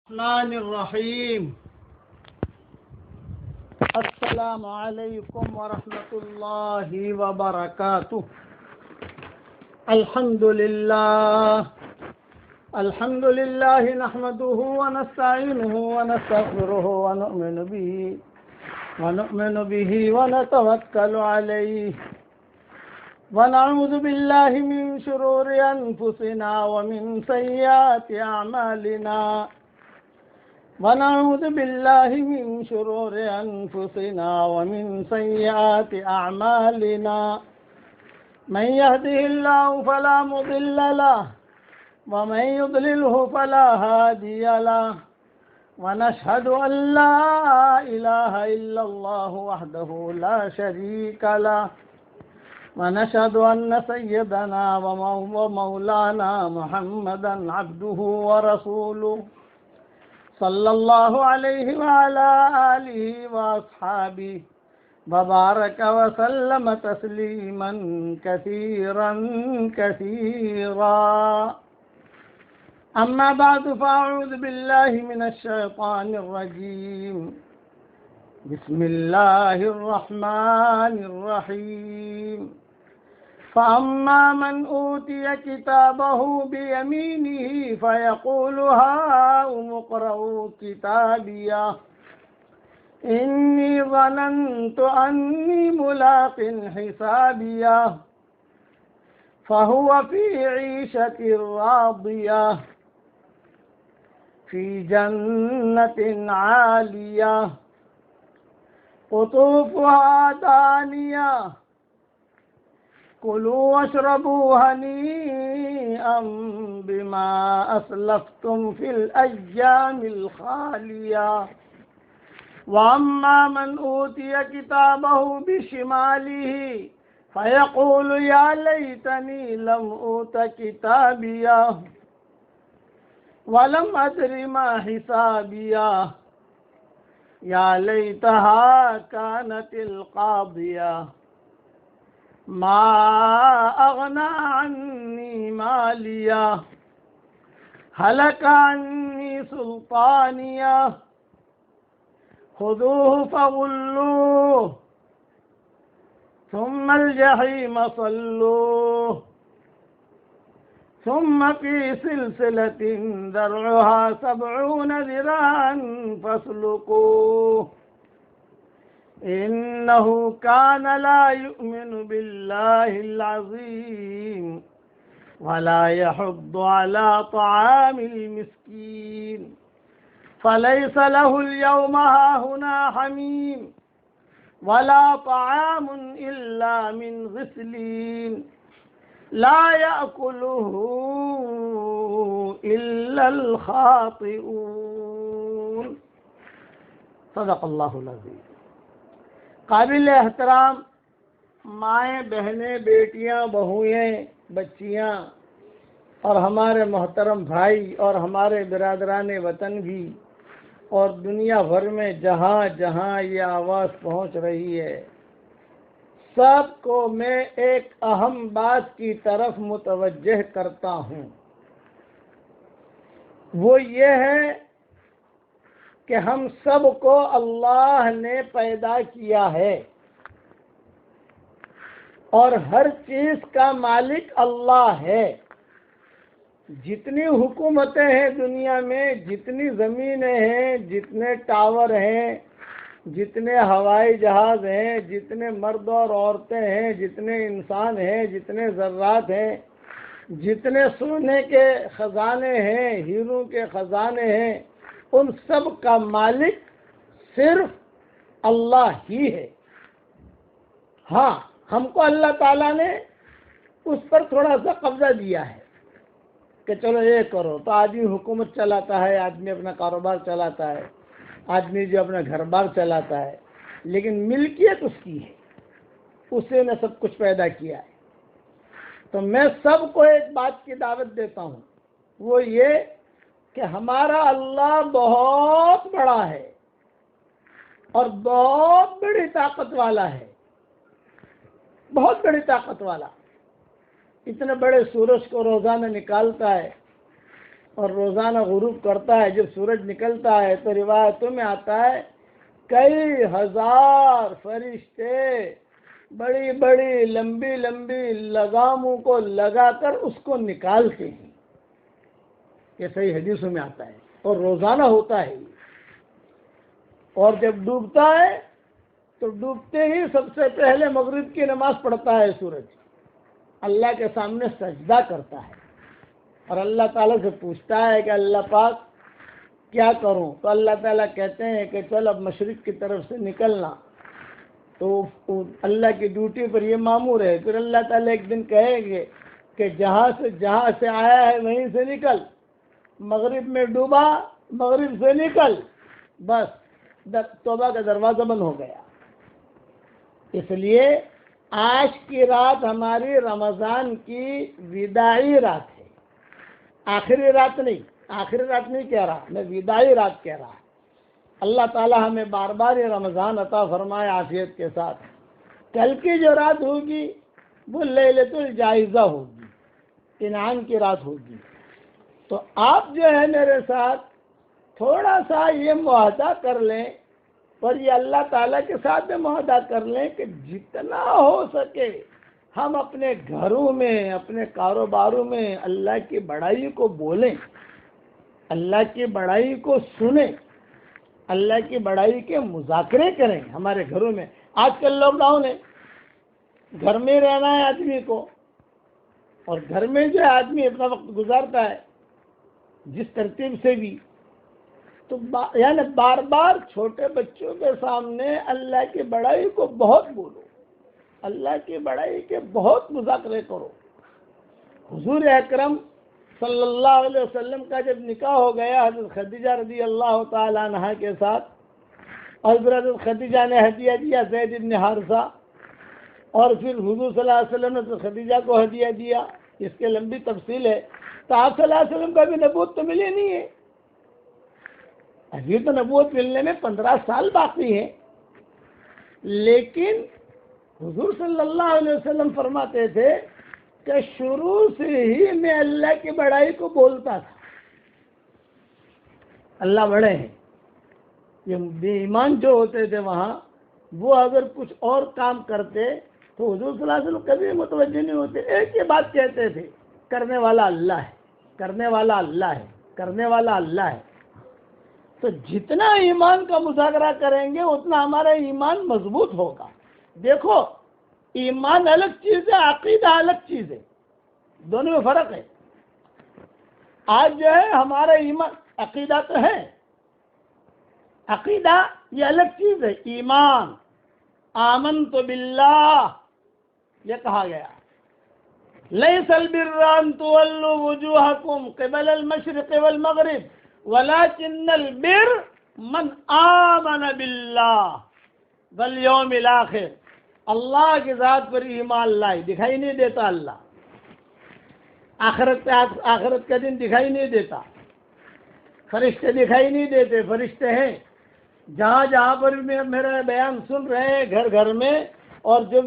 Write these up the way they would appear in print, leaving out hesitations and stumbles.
الرحمن الرحیم السلام علیکم ورحمۃ اللہ وبرکاتہ. الحمد للہ نحمده ونستعینه ونستغفره ونؤمن به ونتوکل علیہ ونعوذ باللہ من شرور انفسنا ومن سیئات اعمالنا ونعوذ باللہ من شرور انفسنا ومن سیئات اعمالنا من يهده الله فلا مضل له ومن يضلله فلا هادي له ونشهد ان لا اله الا الله وحده لا شريك له ونشهد ان سيدنا ومولانا محمدا عبده ورسوله صلی اللہ علیہ وعلا آلہ واصحابہ وبارک وسلم تسلیما کثیرا کثیرا. اما بعد فاعوذ باللہ من الشیطان الرجیم. بسم اللہ الرحمن الرحیم. فأما من أوتي كتابه بيمينه فيقول هاؤم اقرءوا كتابيه إني ظننت أني ملاق حسابيه فهو في عيشة راضية في جنة عالية قطوفها دانية کلوا واشربوا ہنیئا بما اسلفتم فی الایام الخالیہ. واما من اوتی کتابہ بشمالہ فیقول یا لیتنی لم اوت کتابیہ ولم ادر ما حسابیہ یا لیتہا کانت القاضیہ ما اغنى عني ماليا هلك عني سلطانيا خذوه فغلوه ثم الجحيم صلوه ثم في سلسلة ذرعها 70 ذراعا فاسلكوه إنه كان لا يؤمن بالله العظيم ولا يحض على طعام المسكين فليس له اليوم هاهنا حميم ولا طعام إلا من غسلين لا يأكله إلا الخاطئون. صدق اللہ العظیم. قابل احترام مائیں، بہنیں، بیٹیاں، بہوئیں، بچیاں اور ہمارے محترم بھائی اور ہمارے برادران وطن بھی اور دنیا بھر میں جہاں جہاں یہ آواز پہنچ رہی ہے، سب کو میں ایک اہم بات کی طرف متوجہ کرتا ہوں. وہ یہ ہے کہ ہم سب کو اللہ نے پیدا کیا ہے اور ہر چیز کا مالک اللہ ہے. جتنی حکومتیں ہیں دنیا میں، جتنی زمینیں ہیں، جتنے ٹاور ہیں، جتنے ہوائی جہاز ہیں، جتنے مرد اور عورتیں ہیں، جتنے انسان ہیں، جتنے ذرات ہیں، جتنے سونے کے خزانے ہیں، ہیروں کے خزانے ہیں، ان سب کا مالک صرف اللہ ہی ہے. ہاں، ہم کو اللہ تعالیٰ نے اس پر تھوڑا سا قبضہ دیا ہے کہ چلو یہ کرو. تو آدمی حکومت چلاتا ہے، آدمی اپنا کاروبار چلاتا ہے، آدمی جو اپنا گھر بار چلاتا ہے، لیکن ملکیت اس کی ہے، اسے نے سب کچھ پیدا کیا ہے. تو میں سب کو ایک بات کی دعوت دیتا ہوں، وہ یہ کہ ہمارا اللہ بہت بڑا ہے اور بہت بڑی طاقت والا ہے، بہت بڑی طاقت والا. اتنے بڑے سورج کو روزانہ نکالتا ہے، اور روزانہ غروب کرتا ہے. جب سورج نکلتا ہے تو روایتوں میں آتا ہے کئی ہزار فرشتے بڑی بڑی لمبی لمبی لگاموں کو لگا کر اس کو نکالتے ہیں. یہ صحیح حدیثوں میں آتا ہے اور روزانہ ہوتا ہے. اور جب ڈوبتا ہے تو ڈوبتے ہی سب سے پہلے مغرب کی نماز پڑھتا ہے سورج, اللہ کے سامنے سجدہ کرتا ہے اور اللہ تعالیٰ سے پوچھتا ہے کہ اللہ پاک کیا کروں؟ تو اللہ تعالیٰ کہتے ہیں کہ چل اب مشرق کی طرف سے نکلنا. تو اللہ کی ڈیوٹی پر یہ مامور ہے. پھر اللہ تعالیٰ ایک دن کہیں گے کہ جہاں سے آیا ہے وہیں سے نکل, مغرب میں ڈوبا مغرب سے نکل, بس توبہ کا دروازہ بند ہو گیا. اس لیے آج کی رات ہماری رمضان کی وداعی رات ہے, آخری رات نہیں کہہ رہا میں, وداعی رات کہہ رہا. اللہ تعالیٰ ہمیں بار بار یہ رمضان عطا فرمائے عافیت کے ساتھ. کل کی جو رات ہوگی وہ لیلۃ الجائزہ ہوگی, انعام کی رات ہوگی. تو آپ جو ہے میرے ساتھ تھوڑا سا یہ معاہدہ کر لیں, اور یہ اللہ تعالیٰ کے ساتھ معاہدہ کر لیں کہ جتنا ہو سکے ہم اپنے گھروں میں, اپنے کاروباروں میں اللہ کی بڑائی کو بولیں, اللہ کی بڑائی کو سنیں, اللہ کی بڑائی کے مذاکرے کریں ہمارے گھروں میں. آج کل لاک ڈاؤن ہے, گھر میں رہنا ہے آدمی کو, اور گھر میں جو آدمی اپنا وقت گزارتا ہے جس ترتیب سے بھی, تو یعنی بار بار چھوٹے بچوں کے سامنے اللہ کی بڑائی کو بہت بولو, اللہ کی بڑائی کے بہت مذاکرے کرو. حضور اکرم صلی اللہ علیہ وسلم کا جب نکاح ہو گیا حضرت خدیجہ رضی اللہ تعالیٰ عنہا کے ساتھ, اور پھر حضرت خدیجہ نے ہدیہ دیا زید بن حارثہ, اور پھر حضور صلی اللہ علیہ وسلم نے حضرت خدیجہ کو ہدیہ دیا. اس کے لمبی تفصیل ہے. تو آپ صلی اللہ علیہ وسلم کا بھی نبوت تو ملی نہیں ہے, ابھی تو نبوت ملنے میں 15 سال باقی ہیں. لیکن حضور صلی اللہ علیہ وسلم فرماتے تھے کہ شروع سے ہی میں اللہ کی بڑائی کو بولتا تھا. اللہ بڑے ہیں. یہ بے ایمان جو ہوتے تھے وہاں, وہ اگر کچھ اور کام کرتے تو حضور صلی اللہ علیہ وسلم کبھی متوجہ نہیں ہوتے. ایک ہی بات کہتے تھے, کرنے والا اللہ ہے, کرنے والا اللہ ہے, کرنے والا اللہ ہے. تو جتنا ایمان کا مذاکرہ کریں گے اتنا ہمارا ایمان مضبوط ہوگا. دیکھو ایمان الگ چیز ہے, عقیدہ الگ چیز ہے, دونوں میں فرق ہے. آج جو ہے ہمارا ایمان, عقیدہ تو ہے, عقیدہ یہ الگ چیز ہے. ایمان آمنت باللہ یہ کہا گیا, لیس البر ان تولوا وجوہکم قبل المشرق والمغرب ولكن البر من آمن باللہ والیوم الآخر. اللہ کی ذات پر ایمان لائے, دکھائی نہیں دیتا اللہ, آخرت کا دن دکھائی نہیں دیتا, فرشتے دکھائی نہیں دیتے, فرشتے ہیں جہاں پر میرا بیان سن رہے ہیں گھر گھر میں, اور جو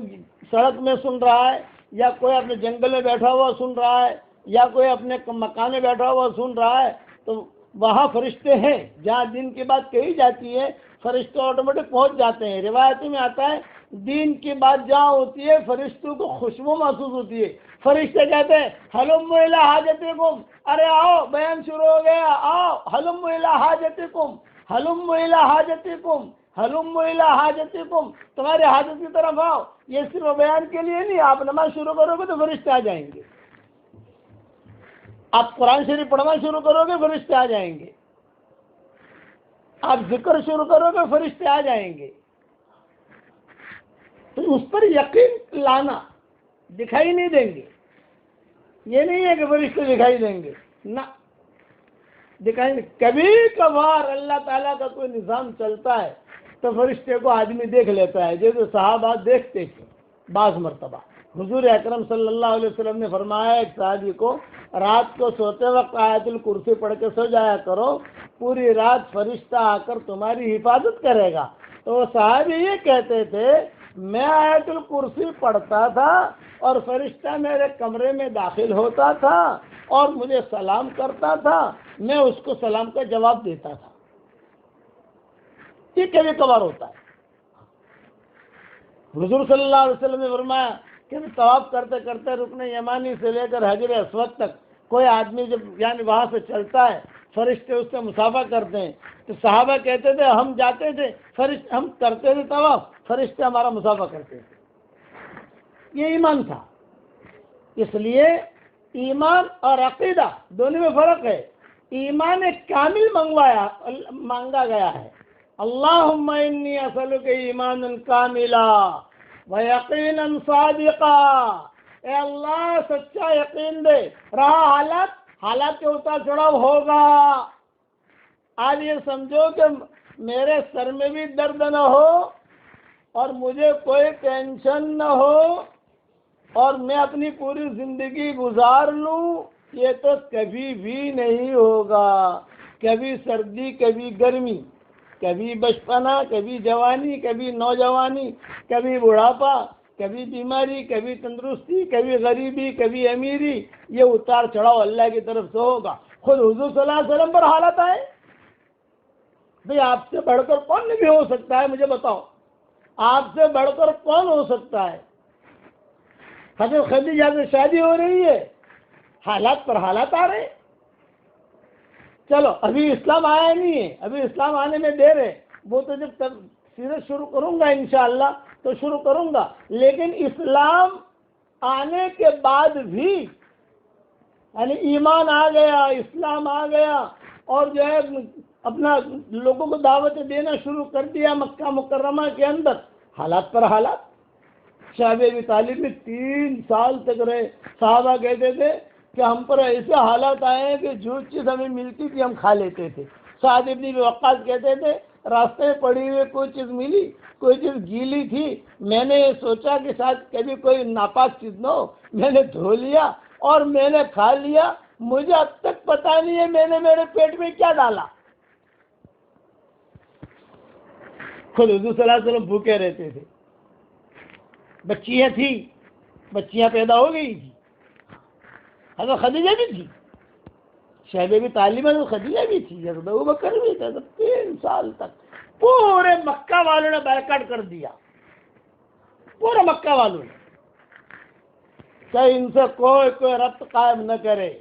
سڑک میں سن رہا ہے, یا کوئی اپنے جنگل میں بیٹھا ہوا سن رہا ہے, یا کوئی اپنے مکان میں بیٹھا ہوا سن رہا ہے, تو وہاں فرشتے ہیں. جہاں دین کی بات کہی جاتی ہے فرشتے آٹومیٹک پہنچ جاتے ہیں. روایتوں میں آتا ہے دین کی بات جہاں ہوتی ہے فرشتوں کو خوشبو محسوس ہوتی ہے. فرشتے کہتے ہیں ہلم الی حاجتکم, ارے آؤ بیان شروع ہو گیا, آؤ ہلم الی حاجتکم, ہلم الی حاجتکم, ہلم الی حاجتکم, تمہارے حاجت کی طرف آؤ. یہ صرف بیان کے لیے نہیں, آپ نماز شروع کرو گے تو فرشتے آ جائیں گے, آپ قرآن شریف پڑھنا شروع کرو گے فرشتے آ جائیں گے, آپ ذکر شروع کرو گے فرشتے آ جائیں گے. تو اس پر یقین لانا, دکھائی نہیں دیں گے, یہ نہیں ہے کہ فرشتے دکھائی دیں گے, نہ دکھائی نہیں. کبھی کبھار اللہ تعالیٰ کا کوئی نظام چلتا ہے تو فرشتے کو آدمی دیکھ لیتا ہے, جیسے صحابہ دیکھتے تھے بعض مرتبہ. حضور اکرم صلی اللہ علیہ وسلم نے فرمایا ایک صحابی کو, رات کو سوتے وقت آیت الکرسی پڑھ کے سو جایا کرو, پوری رات فرشتہ آ کر تمہاری حفاظت کرے گا. تو وہ صحابی یہ کہتے تھے میں آیت الکرسی پڑھتا تھا اور فرشتہ میرے کمرے میں داخل ہوتا تھا اور مجھے سلام کرتا تھا، میں اس کو سلام کا جواب دیتا تھا۔ یہ کبھی کبھار ہوتا ہے۔ حضور صلی اللہ علیہ وسلم نے فرمایا کہ طواف کرتے کرتے رکن یمانی سے لے کر حجر اسود تک کوئی آدمی جب یعنی وہاں سے چلتا ہے، فرشتے اس سے مصافحہ کرتے ہیں، تو صحابہ کہتے تھے ہم جاتے تھے، ہم کرتے تھے طواف، فرشتے ہمارا مصافحہ کرتے تھے۔ یہ ایمان تھا۔ اس لیے ایمان اور عقیدہ دونوں میں فرق ہے۔ ایمان کامل مانگا گیا ہے، اللہم انی اسألک ایمانا کاملا ویقینا صادقا، اے اللہ سچا یقین دے، رہا حالات کے اتار چڑھاؤ ہوگا۔ آج یہ سمجھو کہ میرے سر میں بھی درد نہ ہو اور مجھے کوئی ٹینشن نہ ہو اور میں اپنی پوری زندگی گزار لوں، یہ تو کبھی بھی نہیں ہوگا۔ کبھی سردی، کبھی گرمی، کبھی بچپنا، کبھی جوانی، کبھی نوجوانی، کبھی بڑھاپا، کبھی بیماری، کبھی تندرستی، کبھی غریبی، کبھی امیری، یہ اتار چڑھاؤ اللہ کی طرف سے ہوگا۔ خود حضور صلی اللہ علیہ وسلم پر حالت آئے، بھئی آپ سے بڑھ کر کون نہیں ہو سکتا ہے؟ مجھے بتاؤ، آپ سے بڑھ کر کون ہو سکتا ہے؟ حضرت خدیجہ سے شادی ہو رہی ہے، حالات پر حالات آ رہے ہیں۔ چلو ابھی اسلام آیا نہیں ہے، ابھی اسلام آنے میں دیر ہے، وہ تو جب سیرت شروع کروں گا انشاءاللہ تو شروع کروں گا، لیکن اسلام آنے کے بعد بھی یعنی ایمان آ گیا، اسلام آ گیا اور جو ہے اپنا لوگوں کو دعوتیں دینا شروع کر دیا مکہ مکرمہ کے اندر، حالات پر حالات۔ شعیب ابی طالب میں 3 سال تک رہے، صحابہ کہتے تھے کہ ہم پر ایسے حالات آئے ہیں کہ جو چیز ہمیں ملتی تھی ہم کھا لیتے تھے۔ سعد بن ابی وقاص کہتے تھے راستے میں پڑی ہوئی کوئی چیز ملی، کوئی چیز گیلی تھی، میں نے یہ سوچا کہ شاید کبھی کوئی ناپاک چیز نہ ہو، میں نے دھو لیا اور میں نے کھا لیا، مجھے اب تک پتہ نہیں ہے میں نے میرے پیٹ میں کیا ڈالا۔ خود حضور صلی اللہ علیہ وسلم بھوکے رہتے تھے، بچیاں تھیں، بچیاں پیدا ہو گئی تھی، حضرت خدیجہ بھی تھی، شعیب ابی طالب حضرت خدیجہ بھی تھی، حضرت ابوبکر بھی تھا۔ 3 سال تک پورے مکہ والوں نے بائیکاٹ کر دیا، پورے مکہ والوں نے، کہ ان سے کوئی ربط قائم نہ کرے،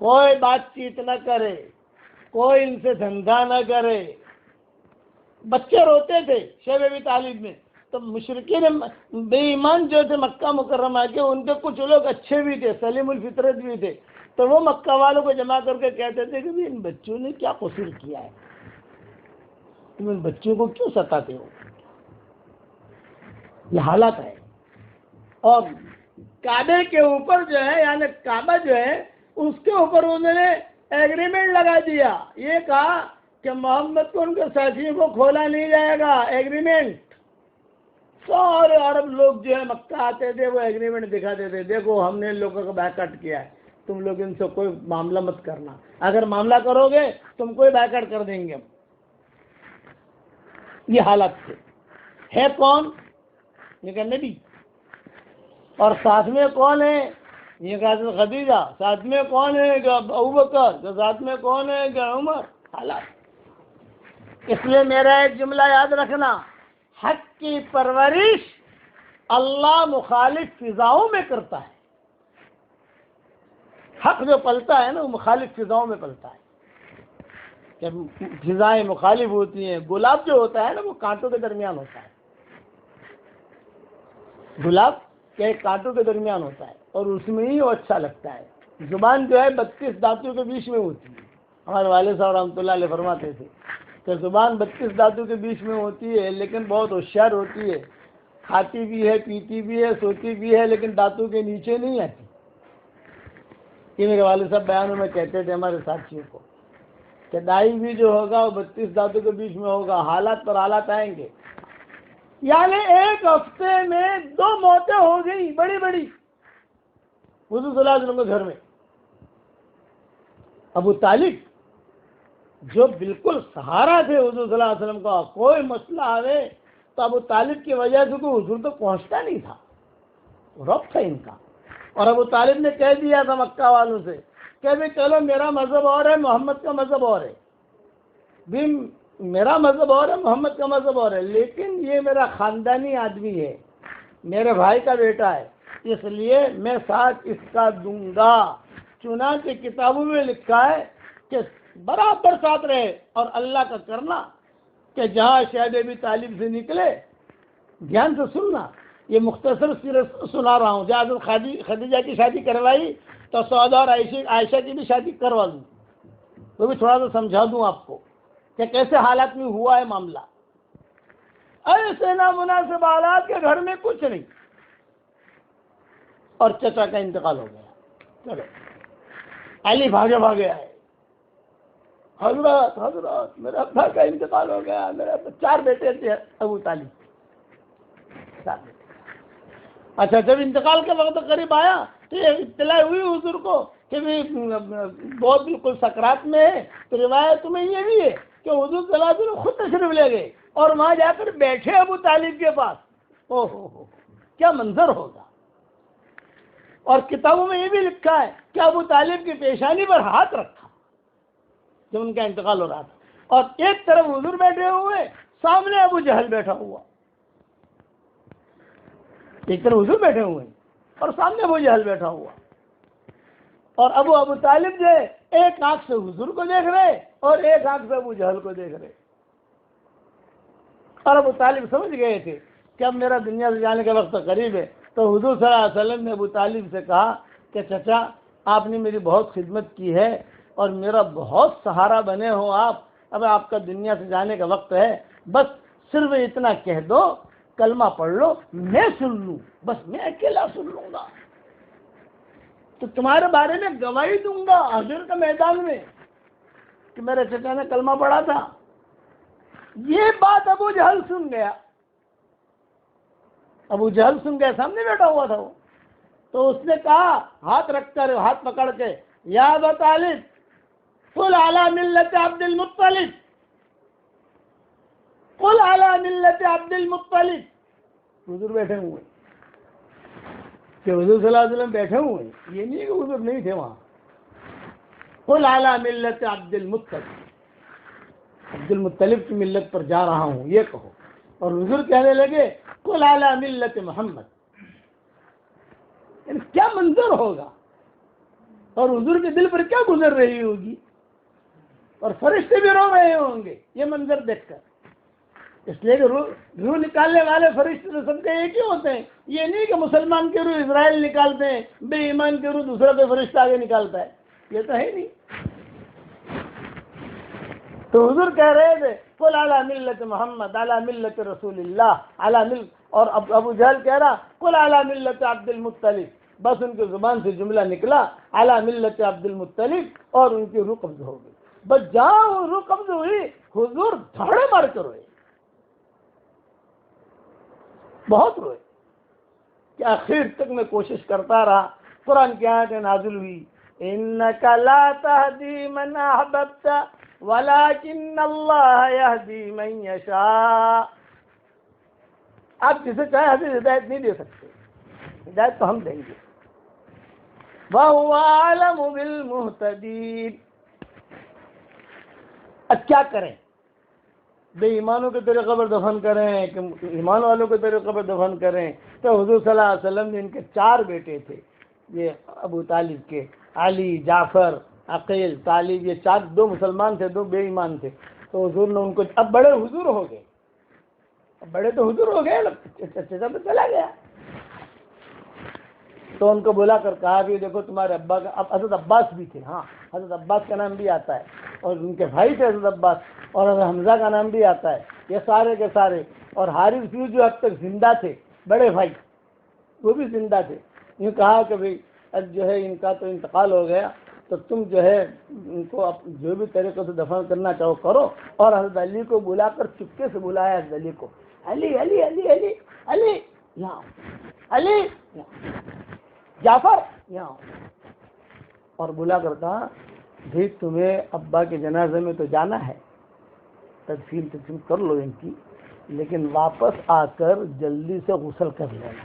کوئی بات چیت نہ کرے، کوئی ان سے دھندا نہ کرے۔ بچے روتے تھے شعیب ابی طالب میں، تو مشرکین بے ایمان جو تھے مکہ مکرمہ کے، ان کے کچھ لوگ اچھے بھی تھے، سلیم الفطرت بھی تھے، تو وہ مکہ والوں کو جمع کر کے کہتے تھے کہ ان بچوں نے کیا قصور کیا ہے، تم ان بچوں کو کیوں ستاتے ہو؟ یہ حالات ہے۔ اور کعبے کے اوپر جو ہے یعنی کعبہ جو ہے اس کے اوپر انہوں نے ایگریمنٹ لگا دیا، یہ کہا کہ محمد کو ان کے ساتھیوں کو کھولا نہیں جائے گا، ایگریمنٹ۔ سارے عرب لوگ جو ہے مکہ آتے تھے، وہ ایگریمنٹ دکھاتے تھے، دیکھو ہم نے ان لوگوں کا بائیکاٹ کیا ہے، تم لوگ ان سے کوئی معاملہ مت کرنا، اگر معاملہ کرو گے تم کوئی بائیکاٹ کر دیں گے ہم۔ یہ حالت تھے۔ ہے کون؟ یہ کہ نبی، اور ساتھ میں کون ہے؟ یہ کہ حضرت خدیجہ، ساتھ میں کون ہے؟ کہ ابوبکر، ساتھ میں کون ہے؟ کہ عمر۔ حالات۔ اس لیے میرا ایک جملہ یاد رکھنا، حق کی پرورش اللہ مخالف فضاؤں میں کرتا ہے۔ حق جو پلتا ہے نا وہ مخالف فضاؤں میں پلتا ہے، جب فضائیں مخالف ہوتی ہیں۔ گلاب جو ہوتا ہے نا وہ کانٹوں کے درمیان ہوتا ہے، گلاب کے کانٹوں کے درمیان ہوتا ہے اور اس میں ہی وہ اچھا لگتا ہے۔ زبان جو ہے 32 دانتوں کے بیچ میں ہوتی ہے۔ ہمارے والد صاحب رحمۃ اللہ علیہ فرماتے تھے کہ زبان 32 دانتوں کے بیچ میں ہوتی ہے لیکن بہت ہوشیار ہوتی ہے، کھاتی بھی ہے، پیتی بھی ہے، سوتی بھی ہے، لیکن دانتوں کے نیچے نہیں آتی۔ یہ میرے والد صاحب بیانوں میں کہتے تھے ہمارے ساتھیوں کو کہ دائی بھی جو ہوگا وہ 32 دانتوں کے بیچ میں ہوگا، حالات پر حالات آئیں گے۔ یعنی ایک ہفتے میں 2 موتیں ہو گئی بڑی بڑی حضور صلی اللہ علیہ وسلم کے گھر میں۔ ابو طالب جو بالکل سہارا تھے حضور صلی اللہ علیہ وسلم کا، کوئی مسئلہ آئے تو ابو طالب کی وجہ سے کوئی حضور تو پہنچتا نہیں تھا، رب تھا ان کا۔ اور ابو طالب نے کہہ دیا تھا مکہ والوں سے کہ بھی چلو میرا مذہب اور ہے، محمد کا مذہب اور ہے، بھی میرا مذہب اور ہے، محمد کا مذہب اور ہے، لیکن یہ میرا خاندانی آدمی ہے، میرے بھائی کا بیٹا ہے، اس لیے میں ساتھ اس کا دوں گا۔ چنانچہ کتابوں میں لکھا ہے کہ برابر ساتھ رہے، اور اللہ کا کرنا کہ جہاں شاید ابی طالب سے نکلے، دھیان سے سننا، یہ مختصر سیرت سنا رہا ہوں، جب حضرت خدیجہ کی شادی کروائی تو سودا اور عائشہ کی بھی شادی کروا دوں، وہ بھی تھوڑا سا سمجھا دوں آپ کو کہ کیسے حالات میں ہوا ہے معاملہ۔ ایسے نامناسب حالات کے گھر میں کچھ نہیں، اور چچا کا انتقال ہو گیا۔ چلو علی بھاگے بھاگے آئے، حضرت میرے ابا کا انتقال ہو گیا، میرے 4 بیٹے تھے ابو طالب، 4 بیٹے۔ اچھا جب انتقال کے وقت قریب آیا تو یہ اطلاع ہوئی حضور کو کہ بہت بالکل سکرات میں ہے، تو روایت میں یہ بھی ہے کہ حضور صلی اللہ علیہ وسلم خود تشریف لے گئے اور وہاں جا کر بیٹھے ابو طالب کے پاس۔ او ہو کیا منظر ہوگا! اور کتابوں میں یہ بھی لکھا ہے کہ ابو طالب کی پیشانی پر ہاتھ رکھا جب ان کا انتقال ہو رہا تھا، اور ایک طرف حضور بیٹھے ہوئے، سامنے ابو جہل بیٹھا ہوا، ایک طرف حضور بیٹھے ہوئے اور سامنے ابو جہل بیٹھا ہوا، اور ابو طالب جو ہے ایک آنکھ سے حضور کو دیکھ رہے اور ایک آنکھ سے ابو جہل کو دیکھ رہے، اور ابو طالب سمجھ گئے تھے کہ اب میرا دنیا سے جانے کا وقت قریب ہے۔ تو حضور صلی اللہ علیہ وسلم نے ابو طالب سے کہا کہ چچا آپ نے میری بہت خدمت کی ہے اور میرا بہت سہارا بنے ہو آپ، اب آپ کا دنیا سے جانے کا وقت ہے، بس صرف اتنا کہہ دو، کلمہ پڑھ لو، میں سن لوں، بس میں اکیلا سن لوں گا، تو تمہارے بارے میں گواہی دوں گا حشر کے میدان میں کہ میرے چچا نے کلمہ پڑھا تھا۔ یہ بات ابو جہل سن گیا، ابو جہل سن گیا، سامنے بیٹھا ہوا تھا وہ، تو اس نے کہا ہاتھ رکھ کر، ہاتھ پکڑ کے، یا ابا طالب قل علی ملت عبد المطلب، قل علی ملت عبد المطلب۔ حضور بیٹھے ہوئے کہ حضور صلی اللہ علیہ وسلم بیٹھے ہوئے، یہ نہیں کہ حضور نہیں تھے وہاں، قل علی ملت عبد المطلب، عبد المطلب کی ملت پر جا رہا ہوں یہ کہو، اور حضور کہنے لگے قل علی ملت محمد۔ یعنی کیا منظر ہوگا، اور حضور کے دل پر کیا گزر رہی ہوگی، اور فرشتے بھی رو رہے ہوں گے یہ منظر دیکھ کر، اس لیے کہ روح نکالنے والے فرشتے تو سب کے ایک ہی ہوتے ہیں، یہ نہیں کہ مسلمان کے روح اسرائیل نکالتے ہیں، بے ایمان کے روح دوسرا کوئی فرشتہ آگے نکالتا ہے، یہ تو ہے نہیں۔ تو حضور کہہ رہے تھے قل علی ملت محمد، علی ملت رسول اللہ، اور ابو جہل کہہ رہا قل علی ملت عبد المطلب، بس ان کی زبان سے جملہ نکلا علی ملت عبد المطلب، اور ان کی روح قبض ہو گئی۔ بس جہاں روح قبض ہوئی حضور دھاڑے مار کر روئے، بہت روئے، کہ آخر تک میں کوشش کرتا رہا۔ قرآن کی آیتیں نازل ہوئی، انک لا تہدی من احببت ولکن اللہ یہدی من یشاء۔ آپ جسے چاہے حضرت ہدایت نہیں دے سکتے، ہدایت تو ہم دیں گے۔ وَهُوَ أَعْلَمُ بِالْمُهْتَدِينَ۔ اب کیا کریں، بے ایمانوں کے طریقے پر دفن کریں کہ ایمان والوں کے طریقے پر دفن کریں؟ تو حضور صلی اللہ علیہ وسلم نے ان کے 4 بیٹے تھے، یہ ابو طالب کے، علی، جعفر، عقیل، طالب، یہ 4، 2 مسلمان تھے، 2 بے ایمان تھے۔ تو حضور نے ان کو، اب بڑے حضور ہو گئے، اب بڑے تو حضور ہو گئے، چچا تو چلا گیا، تو ان کو بلا کر کہا کہ دیکھو تمہارے ابا کا، اب حضرت عباس بھی تھے، ہاں حضرت عباس کا نام بھی آتا ہے، اور ان کے بھائی تھے حضرت عباس، اور حضرت حمزہ کا نام بھی آتا ہے، یہ سارے کے سارے، اور حارث بھی جو اب تک زندہ تھے، بڑے بھائی وہ بھی زندہ تھے۔ یوں کہا کہ بھئی اب جو ہے ان کا تو انتقال ہو گیا، تو تم جو ہے ان کو جو بھی طریقے سے دفن کرنا چاہو کرو، اور حضرت علی کو بلا کر چپکے سے بلایا، حضرت علی کو، علی علی علی علی علی یہاں، علی یہاں، جعفر یہاں، اور بلا کر کہا بھائی تمہیں ابا کے جنازے میں تو جانا ہے، تدفین کر لو ان کی، لیکن واپس آ کر جلدی سے غسل کر لینا،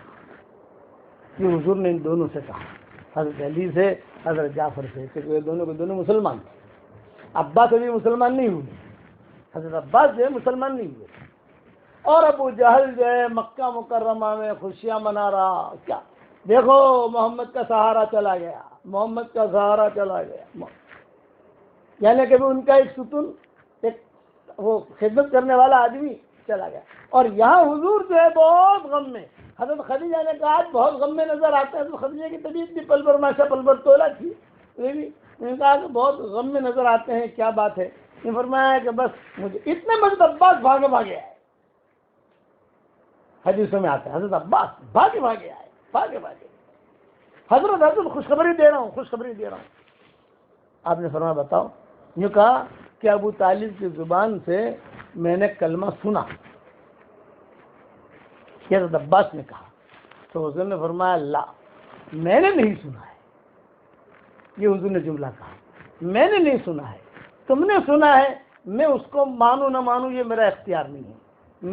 یہ حضور نے ان دونوں سے کہا۔ حضرت علی سے حضرت جعفر سے، کیونکہ دونوں مسلمان تھے. عباس ابھی مسلمان نہیں ہوئے، حضرت عباس جو ہے مسلمان نہیں ہوئے. اور ابو جہل جو ہے مکہ مکرمہ میں خوشیاں منا رہا. کیا دیکھو محمد کا سہارا چلا گیا، محمد کا سہارا چلا گیا، یعنی کہ ان کا ایک ستون، ایک وہ خدمت کرنے والا آدمی چلا گیا. اور یہاں حضور جو ہے بہت غم میں. حضرت خدیجہ نے کہا آج بہت غم میں نظر آتے ہیں. تو خدیجہ کی طبیعت بھی پل بر ماشا پل بر تولا تھی. انہوں نے کہا کہ بہت غم میں نظر آتے ہیں، کیا بات ہے؟ یہ فرمایا کہ بس مجھے اتنے مجھے عباس بھاگے آئے. حدیثوں میں آتا ہے حضرت عباس بھاگے آئے، بھاگے. حضرت خوشخبری دے رہا ہوں. آپ نے فرمایا بتاؤ. یہ کہا کہ ابو طالب کی زبان سے میں نے کلمہ سنا. یہ حضرت عباس نے کہا. تو حضور نے فرمایا لا، میں نے نہیں سنا ہے. یہ حضور نے جملہ کہا، میں نے نہیں سنا ہے، تم نے سنا ہے. میں اس کو مانوں نہ مانوں یہ میرا اختیار نہیں ہے،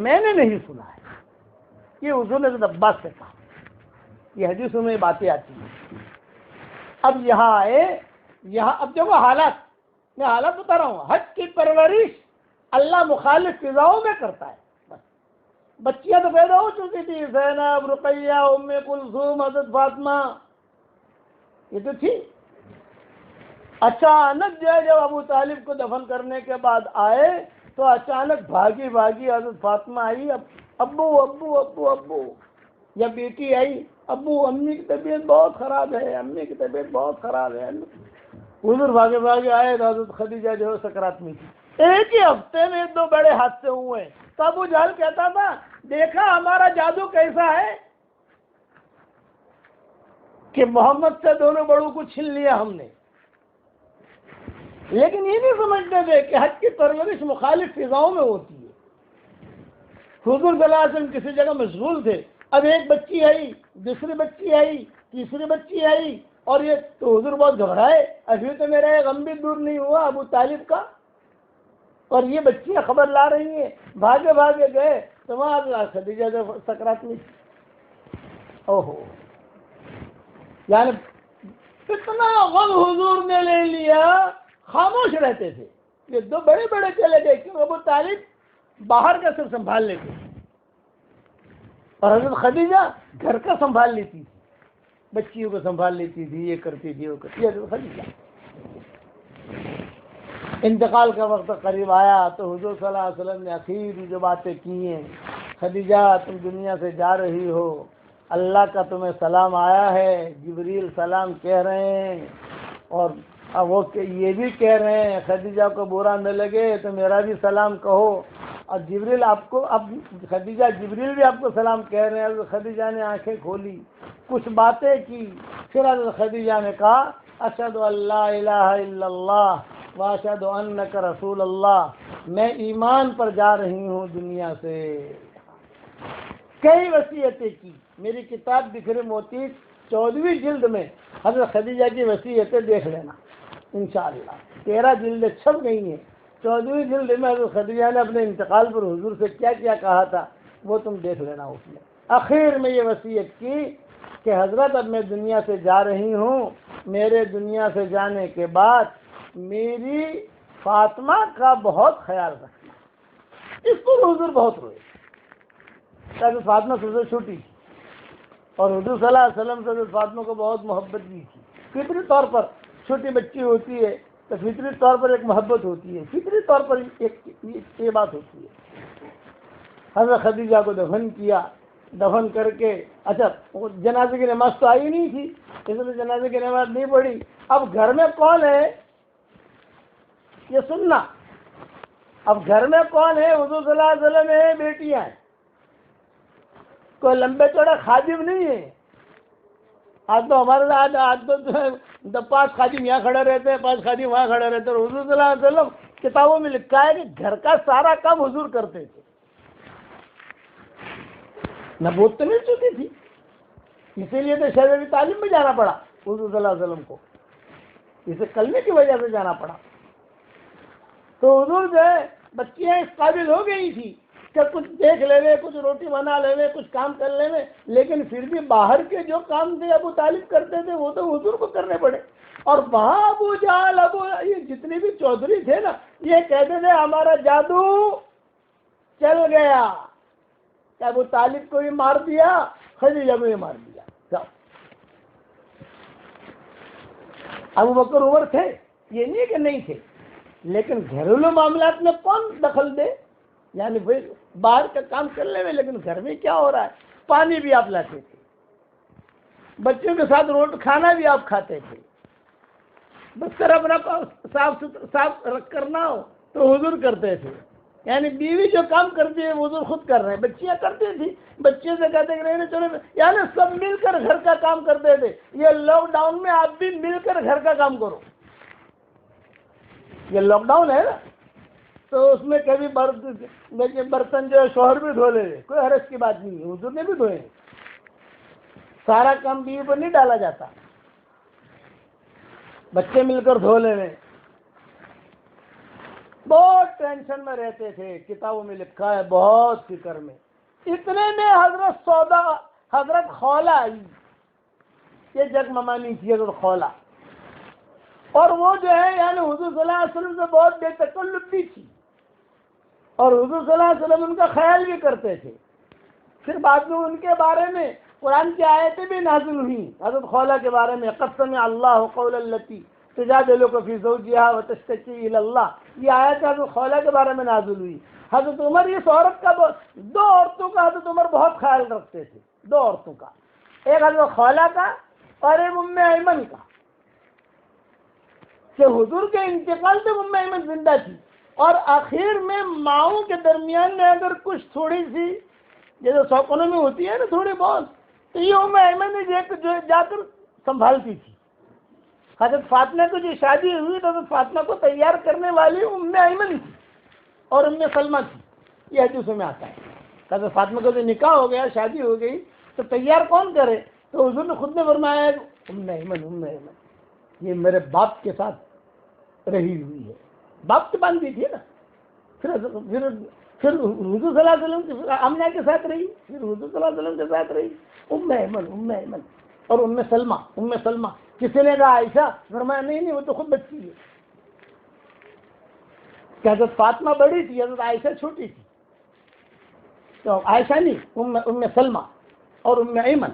میں نے نہیں سنا ہے. یہ حضور نے حضرت عباس سے کہا. یہ حدیثوں میں باتیں آتی ہیں. اب یہاں آئے، یہاں اب دیکھو حالات، میں حالات بتا رہا ہوں. حج کی پرورش اللہ مخالف فضاؤں میں کرتا ہے. بچیاں تو پیدا ہو چکی تھی، زینب، رقیہ، ام کلثوم، حضرت فاطمہ، یہ تو تھی. اچانک جو ہے جب ابو طالب کو دفن کرنے کے بعد آئے تو اچانک بھاگی حضرت فاطمہ آئی. ابو یا بیٹی آئی، ابو امی کی طبیعت بہت خراب ہے. حضور بھاگے آئے تو حضرت خدیجہ جو ہے سکرات میں تھی. ایک ہی ہفتے میں 2 بڑے حادثے ہوئے. تو ابو جہل کہتا تھا دیکھا ہمارا جادو کیسا ہے کہ محمد سے دونوں بڑوں کو چھین لیا ہم نے. لیکن یہ نہیں سمجھتے تھے کہ حج کی پرورش مخالف فضاؤں میں ہوتی ہے. حضور صلی اللہ علیہ وسلم کسی جگہ مشغول تھے. اب ایک بچی آئی، دوسری بچی آئی، تیسری بچی آئی، اور یہ تو حضور بہت گھبرائے. ابھی تو میرا یہ غم بھی دور نہیں ہوا ابو طالب کا، اور یہ بچیاں خبر لا رہی ہیں. بھاگے گئے تو وہاں خدیجہ جو سکرات میں. اوہو، یعنی اتنا غم حضور نے لے لیا، خاموش رہتے تھے. یہ 2 بڑے چلے گئے کیوں؟ ابو طالب باہر کا سب سنبھال لیتے تھے اور حضرت خدیجہ گھر کا سنبھال لیتی تھی، بچیوں کو سنبھال لیتی تھی، یہ کرتی تھی وہ کرتی. حضرت خدیجہ انتقال کا وقت قریب آیا تو حضور صلی اللہ علیہ وسلم نے اخیر جو باتیں کی ہیں. خدیجہ تم دنیا سے جا رہی ہو، اللہ کا تمہیں سلام آیا ہے، جبریل سلام کہہ رہے ہیں، اور وہ یہ بھی کہہ رہے ہیں خدیجہ کو برا نہ لگے تو میرا بھی سلام کہو. اور جبریل آپ کو، اب جبریل بھی آپ کو سلام کہہ رہے ہیں. حضرت خدیجہ نے آنکھیں کھولی، کچھ باتیں کی. پھر حضرت خدیجہ نے کہا اشہد ان لا الہ الا اللہ واشہد انک رسول اللہ، میں ایمان پر جا رہی ہوں دنیا سے. کئی وصیتیں کی. میری کتاب بکھرے موتی 14ویں جلد میں حضرت خدیجہ کی وصیتیں دیکھ لینا انشاءاللہ. 13 جلدیں چھپ گئی ہیں. 14ویں جلد میں حضرت خدیجہ نے اپنے انتقال پر حضور سے کیا کیا کہا تھا وہ تم دیکھ لینا. اس میں آخر میں یہ وصیت کی کہ حضرت اب میں دنیا سے جا رہی ہوں، میرے دنیا سے جانے کے بعد میری فاطمہ کا بہت خیال رکھنا. اس پر حضور بہت روئے. حضرت فاطمہ سب سے چھوٹی تھی اور حضور صلی اللہ علیہ وسلم سے حضرت فاطمہ کو بہت محبت بھی تھی. فطری طور پر چھوٹی بچی ہوتی ہے تو فطری طور پر ایک محبت ہوتی ہے، فطری طور پر یہ بات ہوتی ہے. حضرت خدیجہ کو دفن کیا. دفن کر کے اچھا جنازے کی نماز تو آئی نہیں تھی، اس لیے جنازے کی نماز نہیں پڑھی. اب گھر میں کون ہے یہ سننا. اب گھر میں کون ہے؟ حضور صلی اللہ علیہ وسلم ہے، بیٹیاں ہیں. کوئی لمبے چوڑا خادم نہیں ہے. آج تو ہمارے آج تو 5 خادم یہاں کھڑے رہتے ہیں، 5 خادم وہاں کھڑے رہتے ہیں. حضور صلی اللہ علیہ وسلم کتابوں میں لکھا ہے کہ گھر کا سارا کام حضور کرتے تھے. نبوت تو مل چکی تھی، اسی لیے تو شہر ابی طالب میں جانا پڑا حضور صلی اللہ علیہ وسلم کو، اسے کلمے کی وجہ سے جانا پڑا. تو حضور جو ہے بچیاں اس قابل ہو گئی تھی کہ کچھ دیکھ لے وے، کچھ روٹی بنا لے وے، کچھ کام کر لے وے، لیکن پھر بھی باہر کے جو کام تھے ابو طالب کرتے تھے وہ تو حضور کو کرنے پڑے. اور وہاں ابو جہل، یہ جتنے بھی چودھری تھے نا، یہ کہتے تھے ہمارا جادو چل گیا، کہ ابو طالب کو بھی مار دیا، خدیجہ کو بھی مار دیا. ابو بکر عمر تھے، یہ نہیں کہ نہیں تھے، لیکن گھریلو معاملات میں کون دخل دے؟ یعنی باہر کا کام کر لے ہوئے، لیکن گھر میں کیا ہو رہا ہے؟ پانی بھی آپ لاتے تھے، بچوں کے ساتھ کھانا بھی آپ کھاتے تھے، بستر اپنا صاف کرنا ہو تو حضور کرتے تھے. یعنی بیوی جو کام کرتی ہے حضور خود کر رہے ہیں. بچیاں کرتی تھی، بچے سے کہتے کہ نہیں چلو، یعنی سب مل کر گھر کا کام کرتے تھے. یہ لاک ڈاؤن میں آپ بھی مل کر گھر کا کام کرو. یہ لاک ڈاؤن ہے نا، تو اس میں کبھی برتن جو ہے شوہر بھی دھو لے، کوئی حرج کی بات نہیں ہے، حضور نے بھی دھوئے. سارا کام بیوی پر نہیں ڈالا جاتا، بچے مل کر دھو لے. بہت ٹینشن میں رہتے تھے، کتابوں میں لکھا ہے، بہت فکر میں. اتنے میں حضرت خولا آئی. یہ جگ ممانی تھی حضرت خولا، اور وہ جو ہے یعنی حضور صلی اللہ علیہ وسلم سے بہت بے تکلف بھی تھی، اور حضور صلی اللہ علیہ وسلم ان کا خیال بھی کرتے تھے. پھر بعد میں ان کے بارے میں قرآن کی آیتیں بھی نازل ہوئی حضرت خولا کے بارے میں. قد سمع اللہ قول التی تجادلک فی زوجہا وتشتکی الی اللہ. یہ آیت حضرت خولا کے بارے میں نازل ہوئی. حضرت عمر اس عورت کا دو عورتوں کا حضرت عمر بہت خیال رکھتے تھے. دو عورتوں کا، ایک حضرت خولا کا اور ایک ام ایمن کا. کہ حضور کے انتقال سے ام ایمن زندہ تھی، اور آخر میں ماؤں کے درمیان میں اگر کچھ تھوڑی سی جیسے سوکونوں میں ہوتی ہے نا تھوڑی بہت، تو یہ ام ایمن جو جا کر سنبھالتی تھی. حضرت فاطمہ کو جو شادی ہوئی تو حضرت فاطمہ کو تیار کرنے والی ام ایمن تھی اور ام سلمہ تھی. یہ حدیثوں میں آتا ہے. حضرت فاطمہ کو جو نکاح ہو گیا، شادی ہو گئی، تو تیار کون کرے؟ تو حضور نے خود نے فرمایا ام ایمن یہ میرے باپ کے ساتھ رہی ہوئی ہے. باپ سے باندھی تھی نا. پھر حضور صلی اللہ علیہ وسلم آمنہ کے ساتھ رہی، پھر حضور صلی اللہ علیہ وسلم کے ساتھ رہی ام ایمن اور ام سلمہ. کسی نے کہا عائشہ، فرمایا نہیں وہ تو خود بچی ہے. کہ حضرت فاطمہ بڑی تھی، حضرت عائشہ چھوٹی تھی. تو عائشہ نہیں، ام سلمہ اور ام ایمن،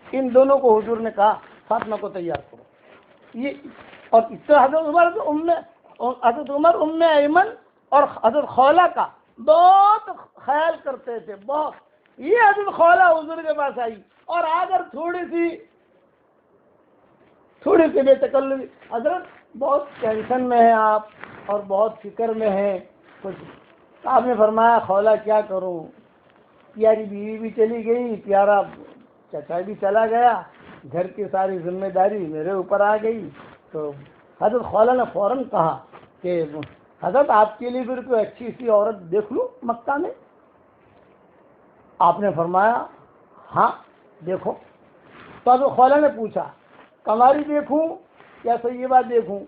ان دونوں کو حضور نے کہا فاطمہ کو تیار کرو. یہ اور اس طرح حضرت عمر ام ایمن اور حضرت خولا کا بہت خیال کرتے تھے، بہت. یہ حضرت خولا حضور کے پاس آئی اور اگر تھوڑی سی بے تکلفی، حضرت بہت ٹینشن میں ہیں آپ اور بہت فکر میں ہیں کچھ. آپ نے فرمایا خولا کیا کروں، پیاری بیوی بھی چلی گئی، پیارا چچا بھی چلا گیا، گھر کی ساری ذمہ داری میرے اوپر آ گئی. تو حضرت خولا نے فوراً کہا کہ حضرت آپ کے لیے پھر کوئی اچھی سی عورت دیکھ لوں مکہ میں. آپ نے فرمایا ہاں دیکھو. تو حضرت خولا نے پوچھا کنواری دیکھوں یا سیبہ دیکھوں؟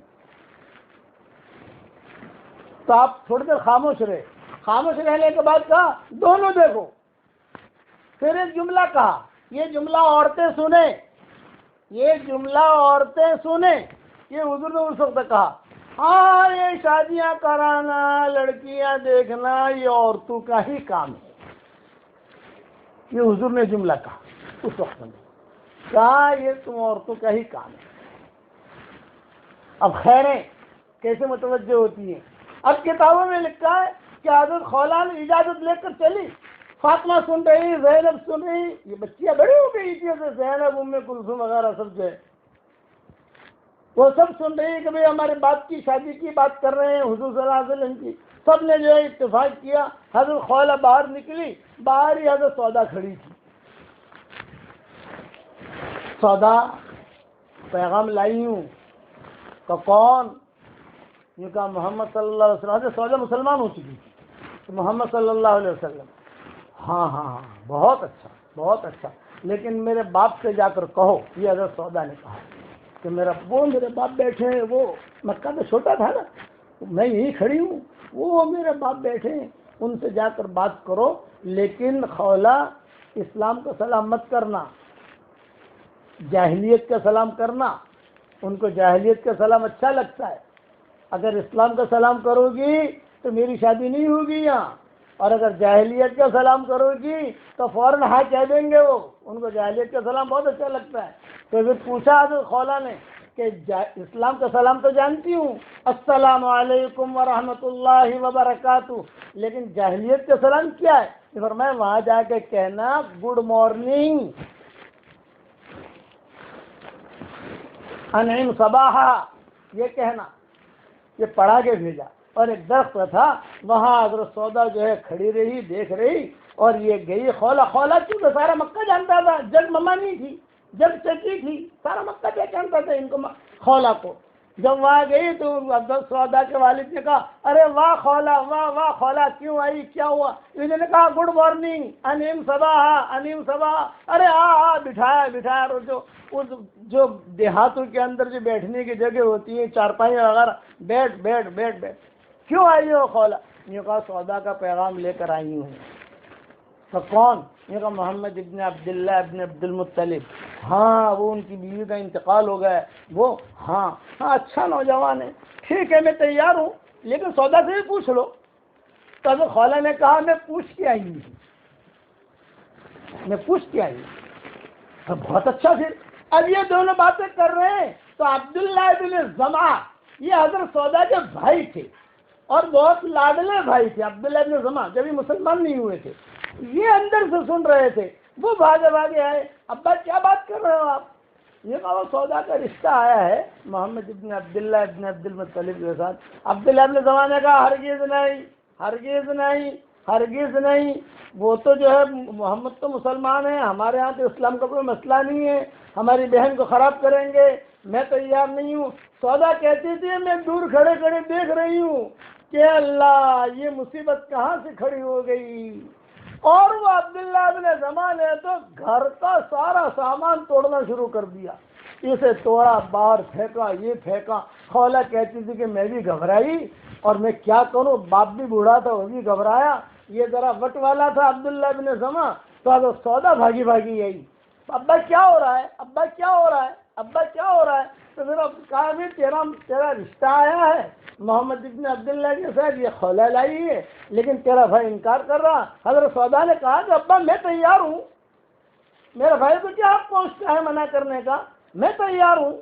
تو آپ تھوڑی دیر خاموش رہے. خاموش رہنے کے بعد کہا دونوں دیکھو. پھر ایک جملہ کہا، یہ جملہ عورتیں سنیں. یہ حضور نے اس وقت کہا ہاں یہ شادیاں کرانا، لڑکیاں دیکھنا یہ عورتوں کا ہی کام ہے. یہ حضور نے جملہ کہا اس وقت میں، کہا یہ تم عورتوں کا ہی کام ہے. اب خیریں کیسے متوجہ ہوتی ہیں. اب کتابوں میں لکھا ہے کہ حضرت خولا نے اجازت لے کر چلی. فاطمہ سن رہی، زینب سن رہی، یہ بچیاں بڑی ہو گئی تھی، زینب ام کلثوم وغیرہ سب جو ہے وہ سب سن رہی کہ بھئی ہمارے باپ کی شادی کی بات کر رہے ہیں حضور صلی اللہ علیہ وسلم کی. سب نے جو ہے اتفاق کیا. حضرت خولا باہر نکلی، باہر ہی حضرت سودا کھڑی تھی. سودا پیغام لائی ہوں کہ کون؟ یہ کہا محمد صلی اللہ علیہ وسلم. حضرت سودا مسلمان ہو چکی تھی. محمد صلی اللہ علیہ وسلم. ہاں بہت اچھا، لیکن میرے باپ سے جا کر کہو. یہ حضرت سودا نے کہا کہ میرے باپ بیٹھے ہیں، وہ مکہ میں چھوٹا تھا نا، میں یہی کھڑی ہوں، وہ میرے باپ بیٹھے ہیں ان سے جا کر بات کرو، لیکن خولہ اسلام کا سلام مت کرنا، جاہلیت کا سلام کرنا۔ ان کو جاہلیت کا سلام اچھا لگتا ہے، اگر اسلام کا سلام کرو گی تو میری شادی نہیں ہوگی یہاں، اور اگر جاہلیت کا سلام کرو گی تو فوراً ہاں کہہ دیں گے وہ، ان کو جاہلیت کا سلام بہت اچھا لگتا ہے۔ تو پھر پوچھا حضرت خولہ نے کہ اسلام کا سلام تو جانتی ہوں، السلام علیکم ورحمۃ اللہ وبرکاتہ، لیکن جاہلیت کا سلام کیا ہے؟ تو فرمایا وہاں جا کے کہنا گڈ مارننگ، انعم صباحا، یہ کہنا، یہ پڑھا کے بھیجا۔ اور ایک درخت تھا وہاں حضرت سودا جو ہے کھڑی رہی، دیکھ رہی، اور یہ گئی خولہ کیونکہ سارا مکہ جانتا تھا، جگ مما نہیں تھی، جگ چچی تھی، سارا مکہ جانتا تھا ان کو، خولہ کو۔ جب وہاں گئی تو حضرت سودا کے والد نے کہا ارے واہ خولہ، واہ واہ خولہ، کیوں آئی، کیا ہوا؟ انہوں نے کہا گڈ مارننگ، انیم صباحا، انیم صباحا، ارے بٹھایا جو دیہاتوں کے اندر جو بیٹھنے کی جگہ ہوتی ہے، چارپائی وغیرہ، بیٹھ، کیوں آئی ہو خولہ؟ یہ کہا سودا کا پیغام لے کر آئی ہوں۔ تو کون؟ یہ کہا محمد ابن عبداللہ ابن عبد المطلب۔ ہاں وہ ان کی بیوی کا انتقال ہو گیا ہے وہ، ہاں اچھا نوجوان ہے، ٹھیک ہے میں تیار ہوں، لیکن سودا سے بھی پوچھ لو۔ تو حضرت خولہ نے کہا میں پوچھ کے آئی ہوں۔ تو بہت اچھا، پھر اب یہ دونوں باتیں کر رہے ہیں تو عبداللہ ابن زمعہ یہ حضرت سودا کے بھائی تھے اور بہت لاڈلے بھائی تھے، عبداللہ ابن زمعہ، جب یہ مسلمان نہیں ہوئے تھے، یہ اندر سے سن رہے تھے، وہ بھاگے آئے، ابا کیا بات کر رہے ہو آپ؟ یہ کہا وہ سودا کا رشتہ آیا ہے محمد ابن عبداللہ ابن عبد المطلب کے ساتھ۔ عبداللہ ابن زمعہ نے کہا ہرگز نہیں، وہ تو جو ہے محمد تو مسلمان ہے، ہمارے ہاں تو اسلام کا کوئی مسئلہ نہیں ہے، ہماری بہن کو خراب کریں گے، میں تیار نہیں ہوں۔ سودا کہتی تھی میں دور کھڑے دیکھ رہی ہوں کہ اللہ یہ مصیبت کہاں سے کھڑی ہو گئی، اور وہ عبداللہ ابن زمعہ نے تو گھر کا سارا سامان توڑنا شروع کر دیا، اسے توڑا، باہر پھینکا، یہ پھینکا۔ خولہ کہتی تھی کہ میں بھی گھبرائی، اور میں کیا کروں، باپ بھی بوڑھا تھا وہ بھی گھبرایا، یہ ذرا وٹ والا تھا عبداللہ ابن زمعہ، تو حضرت سودا بھاگی آئی، ابا کیا ہو رہا ہے؟ تو پھر اب کہا بھی تیرا رشتہ آیا ہے محمد ابن عبداللہ کے ساتھ، یہ خولہ لائی ہے، لیکن تیرا بھائی انکار کر رہا۔ حضرت سودا نے کہا کہ ابا میں تیار ہوں، میرے بھائی کو کیا آپ پہنچتا ہے منع کرنے کا، میں تیار ہوں۔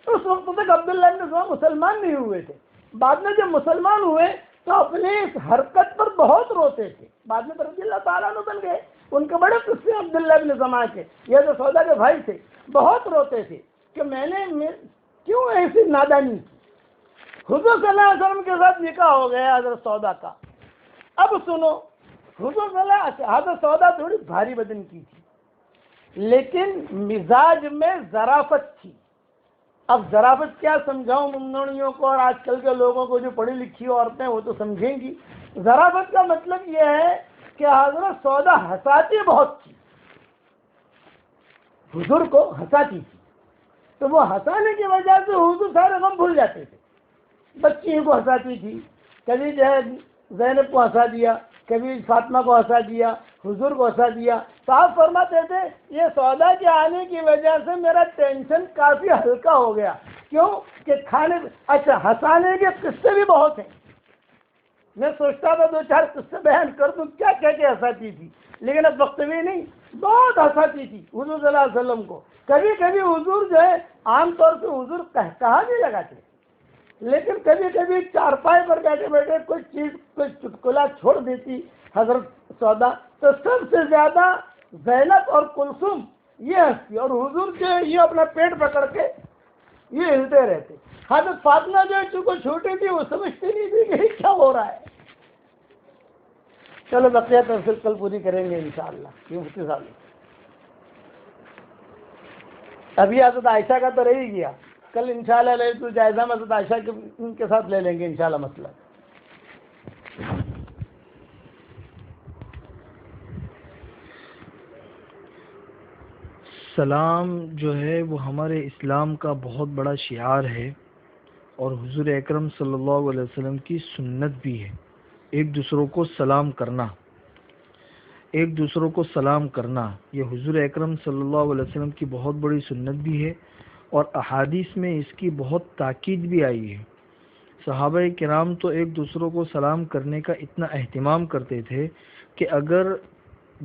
اس وقت تک عبداللہ ابن زمعہ مسلمان نہیں ہوئے تھے، بعد میں جب مسلمان ہوئے تو اپنی اس حرکت پر بہت روتے تھے، بعد میں رضی اللہ تعالیٰ عنہ بن گئے، ان کے بڑے قصے عبداللہ ابن زمعہ کے، یہ جو سودا کے بھائی تھے بہت روتے تھے کہ میں نے کیوں ایسی نادانی کی۔ حضور صلی اللہ علیہ وسلم کے ساتھ نکاح ہو گیا حضرت سودا کا۔ اب سنو، حضور صلی اللہ علیہ وسلم، حضرت سودا تھوڑی بھاری بدن کی تھی لیکن مزاج میں ظرافت تھی۔ اب ظرافت کیا سمجھاؤں ممنوعیوں کو اور آج کل کے لوگوں کو، جو پڑھی لکھی عورتیں وہ تو سمجھیں گی۔ ظرافت کا مطلب یہ ہے کہ حضرت سودا ہنساتی بہت تھی، حضور کو ہنساتی تھی، تو وہ ہنسانے کی وجہ سے حضور سارے غم بھول جاتے تھے۔ بچی کو ہنساتی تھی، کبھی جو ہے زینب کو ہنسا دیا، کبھی فاطمہ کو ہنسا دیا، حضور کو ہنسا دیا۔ تو آپ فرماتے تھے یہ سودا کے آنے کی وجہ سے میرا ٹینشن کافی ہلکا ہو گیا۔ کیوں کہ اچھا ہنسانے کے قصے بھی بہت ہیں، میں سوچتا تھا 2-4 قصے بیان کر دوں، کیا کہہ کے ہنساتی تھی، لیکن اب وقت بھی نہیں، بہت ہنساتی تھی حضور صلی اللہ علیہ وسلم کو۔ کبھی کبھی حضور جو ہے عام طور سے حضور کہا بھی لگاتے، لیکن کبھی کبھی چارپائی پر بیٹھے کوئی چیز، کوئی چٹکلا چھوڑ دیتی حضرت سودا، تو سب سے زیادہ زینب اور کلثوم یہ ہنستی، اور حضور جو ہے یہ اپنا پیٹ پکڑ کے یہ ہلتے رہتے۔ حضرت فاطمہ جو ہے چونکہ چھوٹی تھی وہ سمجھتی نہیں تھی کہ کیا ہو رہا ہے۔ چلو بقیہ تفصیل کل پوری کریں گے انشاءاللہ، یہ مفتی صاحب۔ ابھی حضرت عائشہ کا تو رہ ہی گیا، کل انشاءاللہ لیلۃ الجائزہ میں حضرت عائشہ کے ساتھ لے لیں گے انشاءاللہ مسئلہ۔ سلام جو ہے وہ ہمارے اسلام کا بہت بڑا شعار ہے اور حضور اکرم صلی اللہ علیہ وسلم کی سنت بھی ہے۔ ایک دوسروں کو سلام کرنا، ایک دوسروں کو سلام کرنا یہ حضور اکرم صلی اللہ علیہ وسلم کی بہت بڑی سنت بھی ہے، اور احادیث میں اس کی بہت تاکید بھی آئی ہے۔ صحابہ کرام تو ایک دوسروں کو سلام کرنے کا اتنا اہتمام کرتے تھے کہ اگر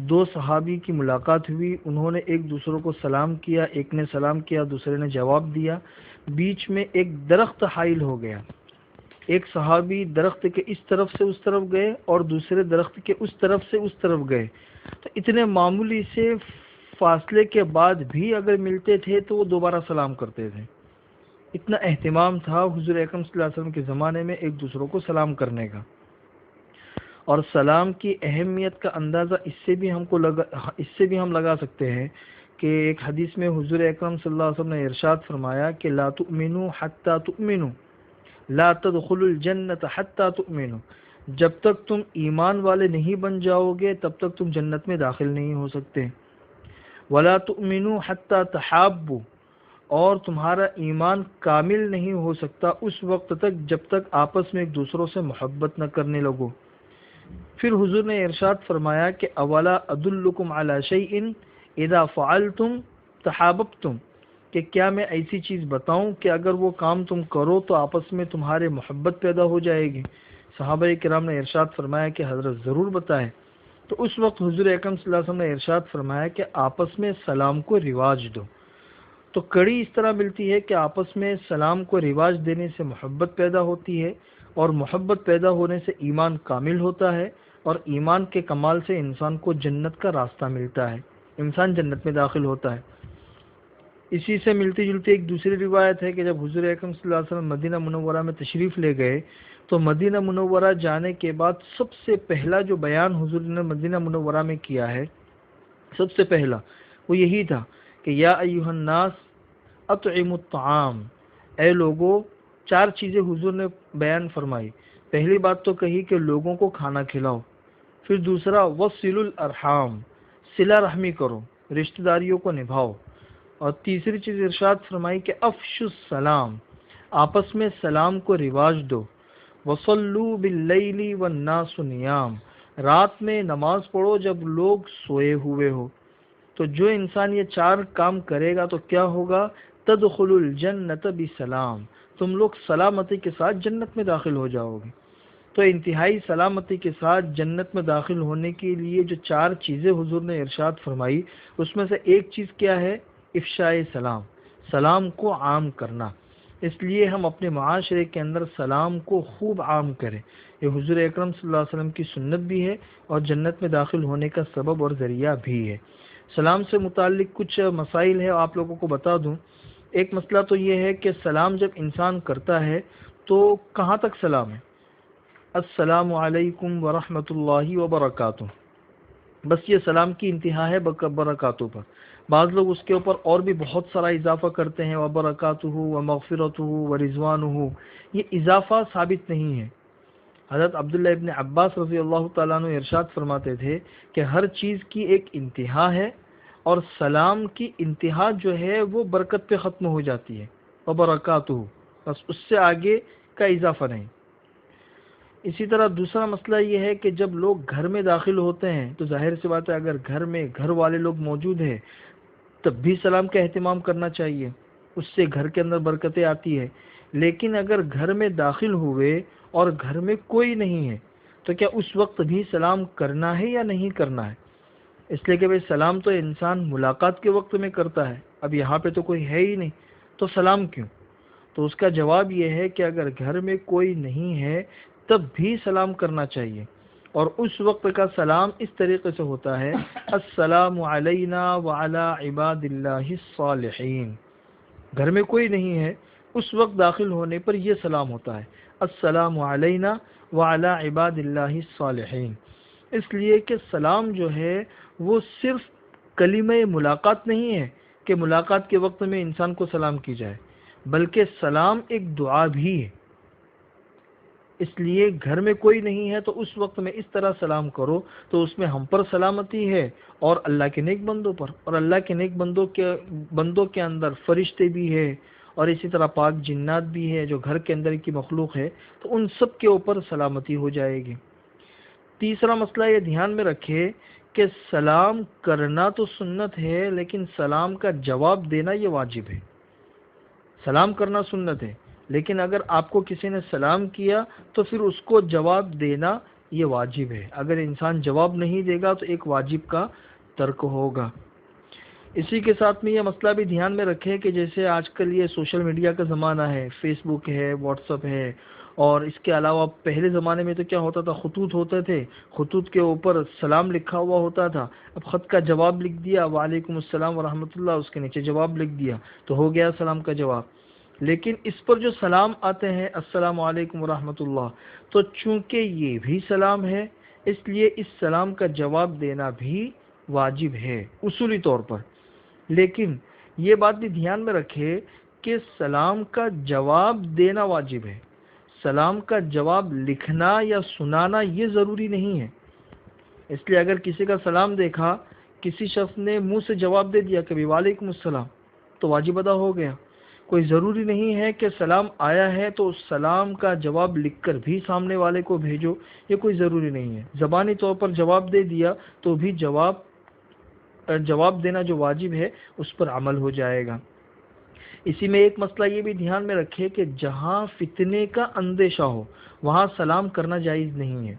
دو صحابی کی ملاقات ہوئی، انہوں نے ایک دوسروں کو سلام کیا، ایک نے سلام کیا، دوسرے نے جواب دیا، بیچ میں ایک درخت حائل ہو گیا، ایک صحابی درخت کے اس طرف سے اس طرف گئے اور دوسرے درخت کے اس طرف سے اس طرف گئے، تو اتنے معمولی سے فاصلے کے بعد بھی اگر ملتے تھے تو وہ دوبارہ سلام کرتے تھے۔ اتنا اہتمام تھا حضور اکرم صلی اللہ علیہ وسلم کے زمانے میں ایک دوسروں کو سلام کرنے کا۔ اور سلام کی اہمیت کا اندازہ اس سے بھی ہم لگا سکتے ہیں کہ ایک حدیث میں حضور اکرم صلی اللہ علیہ وسلم نے ارشاد فرمایا کہ لا تؤمنوا حتی تؤمنوا، لا تدخلوا الجنت حتی تؤمنوا، جب تک تم ایمان والے نہیں بن جاؤ گے تب تک تم جنت میں داخل نہیں ہو سکتے۔ ولا تؤمنوا حتی تحابوا، اور تمہارا ایمان کامل نہیں ہو سکتا اس وقت تک جب تک آپس میں ایک دوسروں سے محبت نہ کرنے لگو۔ پھر حضور نے ارشاد فرمایا کہ اولا ادلکم علی شیء اذا فعلتم تحاببتم، کہ کیا میں ایسی چیز بتاؤں کہ اگر وہ کام تم کرو تو آپس میں تمہارے محبت پیدا ہو جائے گی۔ صحابہ کرام نے ارشاد فرمایا کہ حضرت ضرور بتائیں۔ تو اس وقت حضور اکرم صلی اللہ علیہ وسلم نے ارشاد فرمایا کہ آپس میں سلام کو رواج دو۔ تو کڑی اس طرح ملتی ہے کہ آپس میں سلام کو رواج دینے سے محبت پیدا ہوتی ہے، اور محبت پیدا ہونے سے ایمان کامل ہوتا ہے، اور ایمان کے کمال سے انسان کو جنت کا راستہ ملتا ہے، انسان جنت میں داخل ہوتا ہے۔ اسی سے ملتی جلتی ایک دوسری روایت ہے کہ جب حضور اکرم صلی اللہ علیہ وسلم مدینہ منورہ میں تشریف لے گئے تو مدینہ منورہ جانے کے بعد سب سے پہلا جو بیان حضور نے مدینہ منورہ میں کیا ہے، سب سے پہلا وہ یہی تھا کہ یا ایھا الناس اطعموا الطعام، اے لوگو، چار چیزیں حضور نے بیان فرمائی۔ پہلی بات تو کہی کہ لوگوں کو کھانا کھلاؤ، پھر دوسرا وصلوا الارحام، صلہ رحمی کرو، رشتہ داریوں کو نبھاؤ، اور تیسری چیز ارشاد فرمائی کہ افشوا السلام، آپس میں سلام کو رواج دو، وصلوا باللیل والناس نیام، رات میں نماز پڑھو جب لوگ سوئے ہوئے ہو۔ تو جو انسان یہ چار کام کرے گا تو کیا ہوگا؟ تدخل الجنت بسلام، تم لوگ سلامتی کے ساتھ جنت میں داخل ہو جاؤ گے۔ تو انتہائی سلامتی کے ساتھ جنت میں داخل ہونے کے لیے جو چار چیزیں حضور نے ارشاد فرمائی، اس میں سے ایک چیز کیا ہے؟ افشاء سلام، سلام کو عام کرنا۔ اس لیے ہم اپنے معاشرے کے اندر سلام کو خوب عام کریں، یہ حضور اکرم صلی اللہ علیہ وسلم کی سنت بھی ہے اور جنت میں داخل ہونے کا سبب اور ذریعہ بھی ہے۔ سلام سے متعلق کچھ مسائل ہیں، آپ لوگوں کو بتا دوں۔ ایک مسئلہ تو یہ ہے کہ سلام جب انسان کرتا ہے تو کہاں تک سلام ہے؟ السلام علیکم ورحمۃ اللہ وبرکاتہ، بس یہ سلام کی انتہا ہے برکاتوں پر۔ بعض لوگ اس کے اوپر اور بھی بہت سارا اضافہ کرتے ہیں، وبرکاتہ ومغفرتہ ورضوانہ، یہ اضافہ ثابت نہیں ہے۔ حضرت عبداللہ ابن عباس رضی اللہ تعالیٰ عنہ ارشاد فرماتے تھے کہ ہر چیز کی ایک انتہا ہے، اور سلام کی انتہا جو ہے وہ برکت پہ ختم ہو جاتی ہے، وبرکاتہ، بس اس سے آگے کا اضافہ نہیں۔ اسی طرح دوسرا مسئلہ یہ ہے کہ جب لوگ گھر میں داخل ہوتے ہیں تو ظاہر سی بات ہے اگر گھر میں گھر والے لوگ موجود ہیں تب بھی سلام کا اہتمام کرنا چاہیے، اس سے گھر کے اندر برکتیں آتی ہے۔ لیکن اگر گھر میں داخل ہوئے اور گھر میں کوئی نہیں ہے تو کیا اس وقت بھی سلام کرنا ہے یا نہیں کرنا ہے؟ اس لیے کہ بھئی سلام تو انسان ملاقات کے وقت میں کرتا ہے، اب یہاں پہ تو کوئی ہے ہی نہیں تو سلام کیوں؟ تو اس کا جواب یہ ہے کہ اگر گھر میں کوئی نہیں ہے تب بھی سلام کرنا چاہیے، اور اس وقت کا سلام اس طریقے سے ہوتا ہے السلام علینا وعلی عباد اللہ الصالحین۔ گھر میں کوئی نہیں ہے اس وقت داخل ہونے پر یہ سلام ہوتا ہے السلام علینا وعلی عباد اللہ الصالحین، اس لیے کہ سلام جو ہے وہ صرف کلمہ ملاقات نہیں ہے کہ ملاقات کے وقت میں انسان کو سلام کی جائے، بلکہ سلام ایک دعا بھی ہے۔ اس لیے گھر میں کوئی نہیں ہے تو اس وقت میں اس طرح سلام کرو تو اس میں ہم پر سلامتی ہے اور اللہ کے نیک بندوں پر، اور اللہ کے نیک بندوں کے اندر فرشتے بھی ہے اور اسی طرح پاک جنات بھی ہے جو گھر کے اندر کی مخلوق ہے، تو ان سب کے اوپر سلامتی ہو جائے گی۔ تیسرا مسئلہ یہ دھیان میں رکھے کہ سلام کرنا تو سنت ہے، لیکن سلام کا جواب دینا یہ واجب ہے۔ سلام کرنا سنت ہے، لیکن اگر آپ کو کسی نے سلام کیا تو پھر اس کو جواب دینا یہ واجب ہے۔ اگر انسان جواب نہیں دے گا تو ایک واجب کا ترک ہوگا۔ اسی کے ساتھ میں یہ مسئلہ بھی دھیان میں رکھیں کہ جیسے آج کل یہ سوشل میڈیا کا زمانہ ہے، فیس بک ہے، واٹس ایپ ہے، اور اس کے علاوہ پہلے زمانے میں تو کیا ہوتا تھا، خطوط ہوتے تھے، خطوط کے اوپر سلام لکھا ہوا ہوتا تھا۔ اب خط کا جواب لکھ دیا وعلیکم السلام ورحمۃ اللہ، اس کے نیچے جواب لکھ دیا تو ہو گیا سلام کا جواب۔ لیکن اس پر جو سلام آتے ہیں السلام علیکم ورحمۃ اللہ، تو چونکہ یہ بھی سلام ہے اس لیے اس سلام کا جواب دینا بھی واجب ہے اصولی طور پر۔ لیکن یہ بات بھی دھیان میں رکھے کہ سلام کا جواب دینا واجب ہے، سلام کا جواب لکھنا یا سنانا یہ ضروری نہیں ہے۔ اس لیے اگر کسی کا سلام دیکھا، کسی شخص نے منہ سے جواب دے دیا کبھی وعلیکم السلام، تو واجب ادا ہو گیا۔ کوئی ضروری نہیں ہے کہ سلام آیا ہے تو اس سلام کا جواب لکھ کر بھی سامنے والے کو بھیجو، یہ کوئی ضروری نہیں ہے۔ زبانی طور پر جواب دے دیا تو بھی جواب دینا جو واجب ہے اس پر عمل ہو جائے گا۔ اسی میں ایک مسئلہ یہ بھی دھیان میں رکھے کہ جہاں فتنے کا اندیشہ ہو وہاں سلام کرنا جائز نہیں ہے۔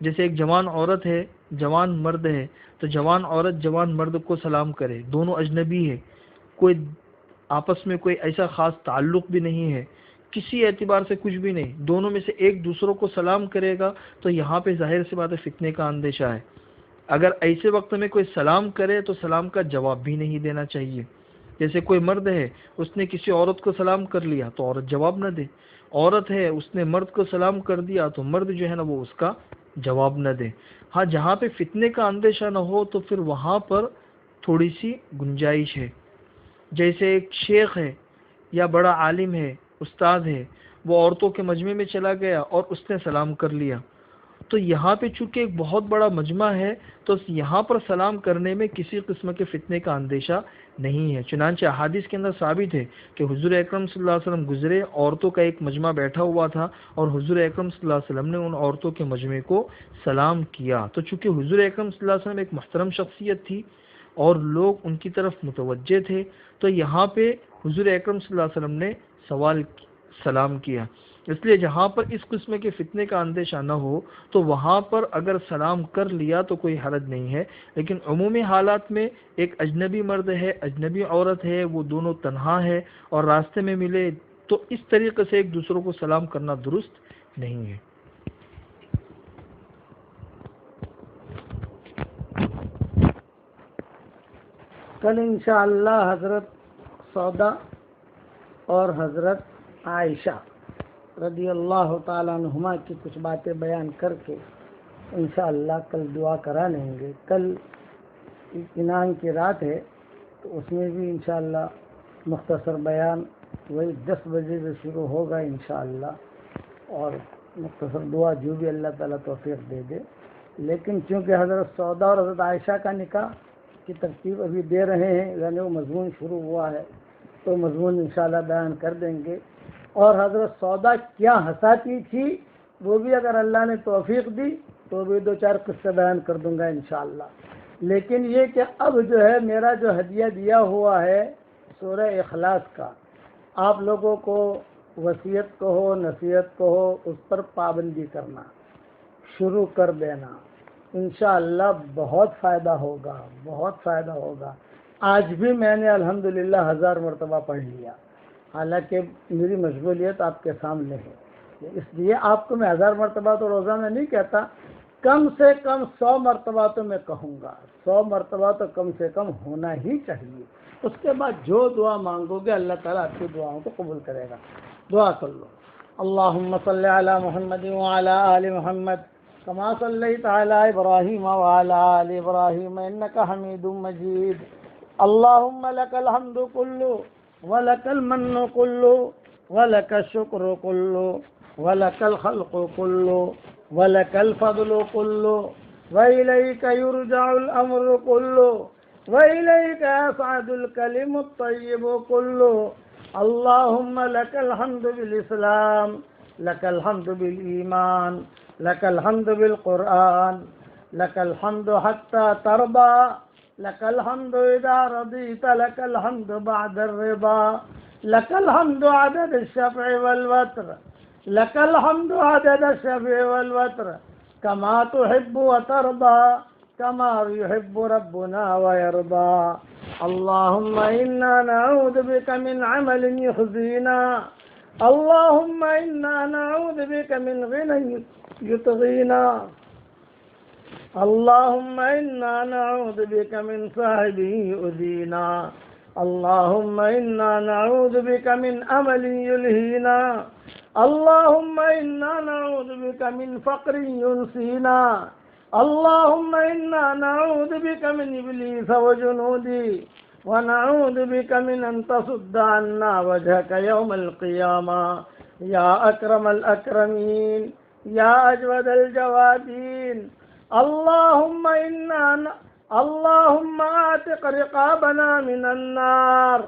جیسے ایک جوان عورت ہے، جوان مرد ہے، تو جوان عورت جوان مرد کو سلام کرے، دونوں اجنبی ہے، کوئی آپس میں کوئی ایسا خاص تعلق بھی نہیں ہے، کسی اعتبار سے کچھ بھی نہیں، دونوں میں سے ایک دوسروں کو سلام کرے گا تو یہاں پہ ظاہر سی بات ہے فتنے کا اندیشہ ہے۔ اگر ایسے وقت میں کوئی سلام کرے تو سلام کا جواب بھی نہیں دینا چاہیے۔ جیسے کوئی مرد ہے، اس نے کسی عورت کو سلام کر لیا تو عورت جواب نہ دے، عورت ہے اس نے مرد کو سلام کر دیا تو مرد جو ہے نا وہ اس کا جواب نہ دے۔ ہاں جہاں پہ فتنے کا اندیشہ نہ ہو تو پھر وہاں پر تھوڑی سی گنجائش ہے۔ جیسے ایک شیخ ہے یا بڑا عالم ہے، استاد ہے، وہ عورتوں کے مجمع میں چلا گیا اور اس نے سلام کر لیا، تو یہاں پہ چونکہ ایک بہت بڑا مجمع ہے تو یہاں پر سلام کرنے میں کسی قسم کے فتنے کا اندیشہ نہیں ہے۔ چنانچہ احادیث کے اندر ثابت ہے کہ حضور اکرم صلی اللہ علیہ وسلم گزرے، عورتوں کا ایک مجمع بیٹھا ہوا تھا اور حضور اکرم صلی اللہ علیہ وسلم نے ان عورتوں کے مجمع کو سلام کیا۔ تو چونکہ حضور اکرم صلی اللہ علیہ وسلم ایک محترم شخصیت تھی اور لوگ ان کی طرف متوجہ تھے، تو یہاں پہ حضور اکرم صلی اللہ علیہ وسلم نے سلام کیا۔ اس لیے جہاں پر اس قسم کے فتنے کا اندیشہ نہ ہو تو وہاں پر اگر سلام کر لیا تو کوئی حرج نہیں ہے، لیکن عمومی حالات میں ایک اجنبی مرد ہے، اجنبی عورت ہے، وہ دونوں تنہا ہے اور راستے میں ملے تو اس طریقے سے ایک دوسروں کو سلام کرنا درست نہیں ہے۔ کل انشاءاللہ حضرت سودا اور حضرت عائشہ رضی اللہ تعالیٰ عنہما کی کچھ باتیں بیان کر کے انشاءاللہ کل دعا کرا لیں گے۔ کل اطمینان کی رات ہے تو اس میں بھی انشاءاللہ مختصر بیان وہی 10 بجے سے شروع ہوگا انشاءاللہ، اور مختصر دعا جو بھی اللہ تعالیٰ توفیق دے دے۔ لیکن چونکہ حضرت سودا اور حضرت عائشہ کا نکاح کی ترتیب ابھی دے رہے ہیں، یعنی وہ مضمون شروع ہوا ہے تو مضمون انشاءاللہ بیان کر دیں گے۔ اور حضرت سودا کیا ہنساتی تھی وہ بھی اگر اللہ نے توفیق دی تو بھی 2-4 قصے بیان کر دوں گا انشاءاللہ۔ لیکن یہ کہ اب جو ہے میرا جو ہدیہ دیا ہوا ہے سورہ اخلاص کا، آپ لوگوں کو وصیت کو ہو نصیحت کو ہو اس پر پابندی کرنا، شروع کر دینا، انشاءاللہ بہت فائدہ ہوگا، بہت فائدہ ہوگا۔ آج بھی میں نے الحمدللہ 1000 مرتبہ پڑھ لیا، حالانکہ میری مشغولیت آپ کے سامنے ہے، اس لیے آپ کو میں 1000 مرتبہ تو روزانہ نہیں کہتا، کم سے کم 100 مرتبہ تو میں کہوں گا، 100 مرتبہ تو کم سے کم ہونا ہی چاہیے۔ اس کے بعد جو دعا مانگو گے اللہ تعالیٰ آپ کی دعاؤں کو قبول کرے گا۔ دعا کر لو۔ اللہم صلی علی محمد وعلی آل محمد کما صلیت علی ابراہیم وعلی آل ابراہیم انک حمید مجید۔ اللہم لک الحمد کلو ولک المن کلو ولک الشکر کلو ولک الخلق کلو ولک الفضل کلو وإلیک یرجع الامر کلو وإلیک یصعد الکلم الطیب کلو۔ اللہم لک الحمد بالاسلام، لک الحمد بالایمان، لك الحمد بالقرآن، لك الحمد حتى ترضى، لك الحمد إذا رضيت، لك الحمد بعد الرضا، لك الحمد عدد الشفع والوتر، لك الحمد عدد الشفع والوتر، كما تحب وترضى، كما يحب ربنا ويرضى. اللهم إنا نعوذ بك من عمل يخزينا، اللهم إنا نعوذ بك من غنى يطغينا، اللهم إنا نعوذ بك من صاحب يؤذينا، اللهم إنا نعوذ بك من أمل يلهينا، اللهم إنا نعوذ بك من فقر ينسينا، اللهم إنا نعوذ بك من إبليس وجنوده، ونعوذ بك من أن تصد عنا وجهك يوم القيامة يا أكرم الأكرمين يا أجود الجوادين. اللهم اعتق رقابنا من النار،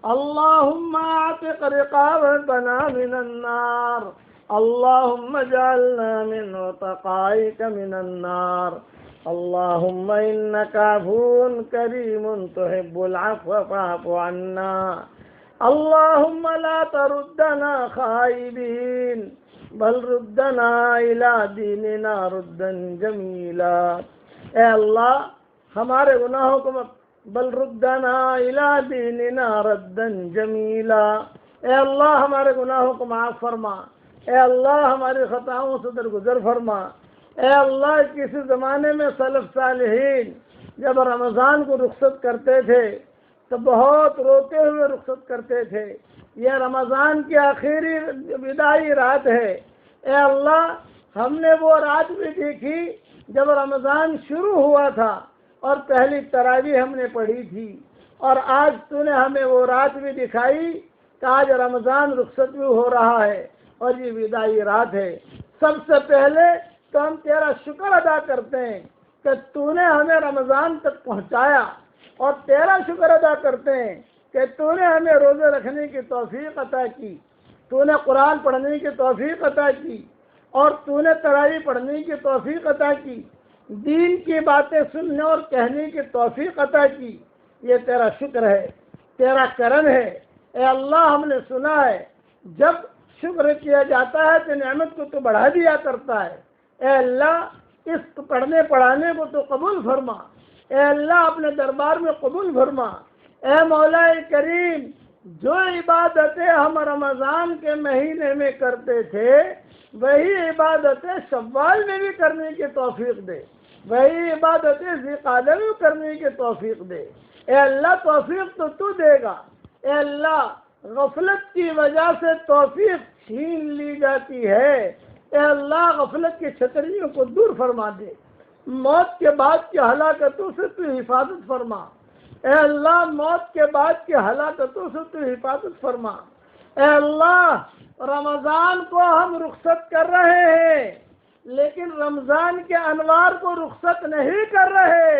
اللهم اعتق رقابنا من النار، اللهم اجعلنا من عتقائك من النار. اللهم إنك عفو كريم تحب العفو فاعف عنا. اللهم لا تردنا خائبين، بل ردنا إلى دیننا ردا جمیلا. اے اللہ ہمارے گناہوں کو بل ردنا إلى دیننا ردا جمیلا. اے اللہ ہمارے گناہوں کو معاف فرما، اے اللہ ہماری خطاؤں سے درگزر فرما. اے اللہ کسی زمانے میں سلف صالحین جب رمضان کو رخصت کرتے تھے تو بہت روتے ہوئے رخصت کرتے تھے. یہ رمضان کی آخری وداعی رات ہے. اے اللہ ہم نے وہ رات بھی دیکھی جب رمضان شروع ہوا تھا اور پہلی تراویح ہم نے پڑھی تھی، اور آج تو نے ہمیں وہ رات بھی دکھائی کہ آج رمضان رخصت بھی ہو رہا ہے اور یہ وداعی رات ہے. سب سے پہلے تو ہم تیرا شکر ادا کرتے ہیں کہ تو نے ہمیں رمضان تک پہنچایا، اور تیرا شکر ادا کرتے ہیں کہ تو نے ہمیں روزے رکھنے کی توفیق عطا کی، تو نے قرآن پڑھنے کی توفیق عطا کی، اور تو نے تراویح پڑھنے کی توفیق عطا کی، دین کی باتیں سننے اور کہنے کی توفیق عطا کی. یہ تیرا شکر ہے، تیرا کرم ہے. اے اللہ ہم نے سنا ہے جب شکر کیا جاتا ہے تو نعمت کو تو بڑھا دیا کرتا ہے. اے اللہ اس پڑھنے پڑھانے کو تو قبول فرما. اے اللہ اپنے دربار میں قبول فرما. اے مولا کریم جو عبادتیں ہم رمضان کے مہینے میں کرتے تھے وہی عبادتیں شوال میں بھی کرنے کی توفیق دے، وہی عبادتیں ذوالقعدہ میں کرنے کی توفیق دے. اے اللہ توفیق تو تو دے گا. اے اللہ غفلت کی وجہ سے توفیق چھین لی جاتی ہے. اے اللہ غفلت کی چھتریوں کو دور فرما دے. موت کے بعد کی ہلاکتوں سے تو حفاظت فرما. اے اللہ موت کے بعد کی ہلاکتوں سے تو حفاظت فرما. اے اللہ رمضان کو ہم رخصت کر رہے ہیں لیکن رمضان کے انوار کو رخصت نہیں کر رہے.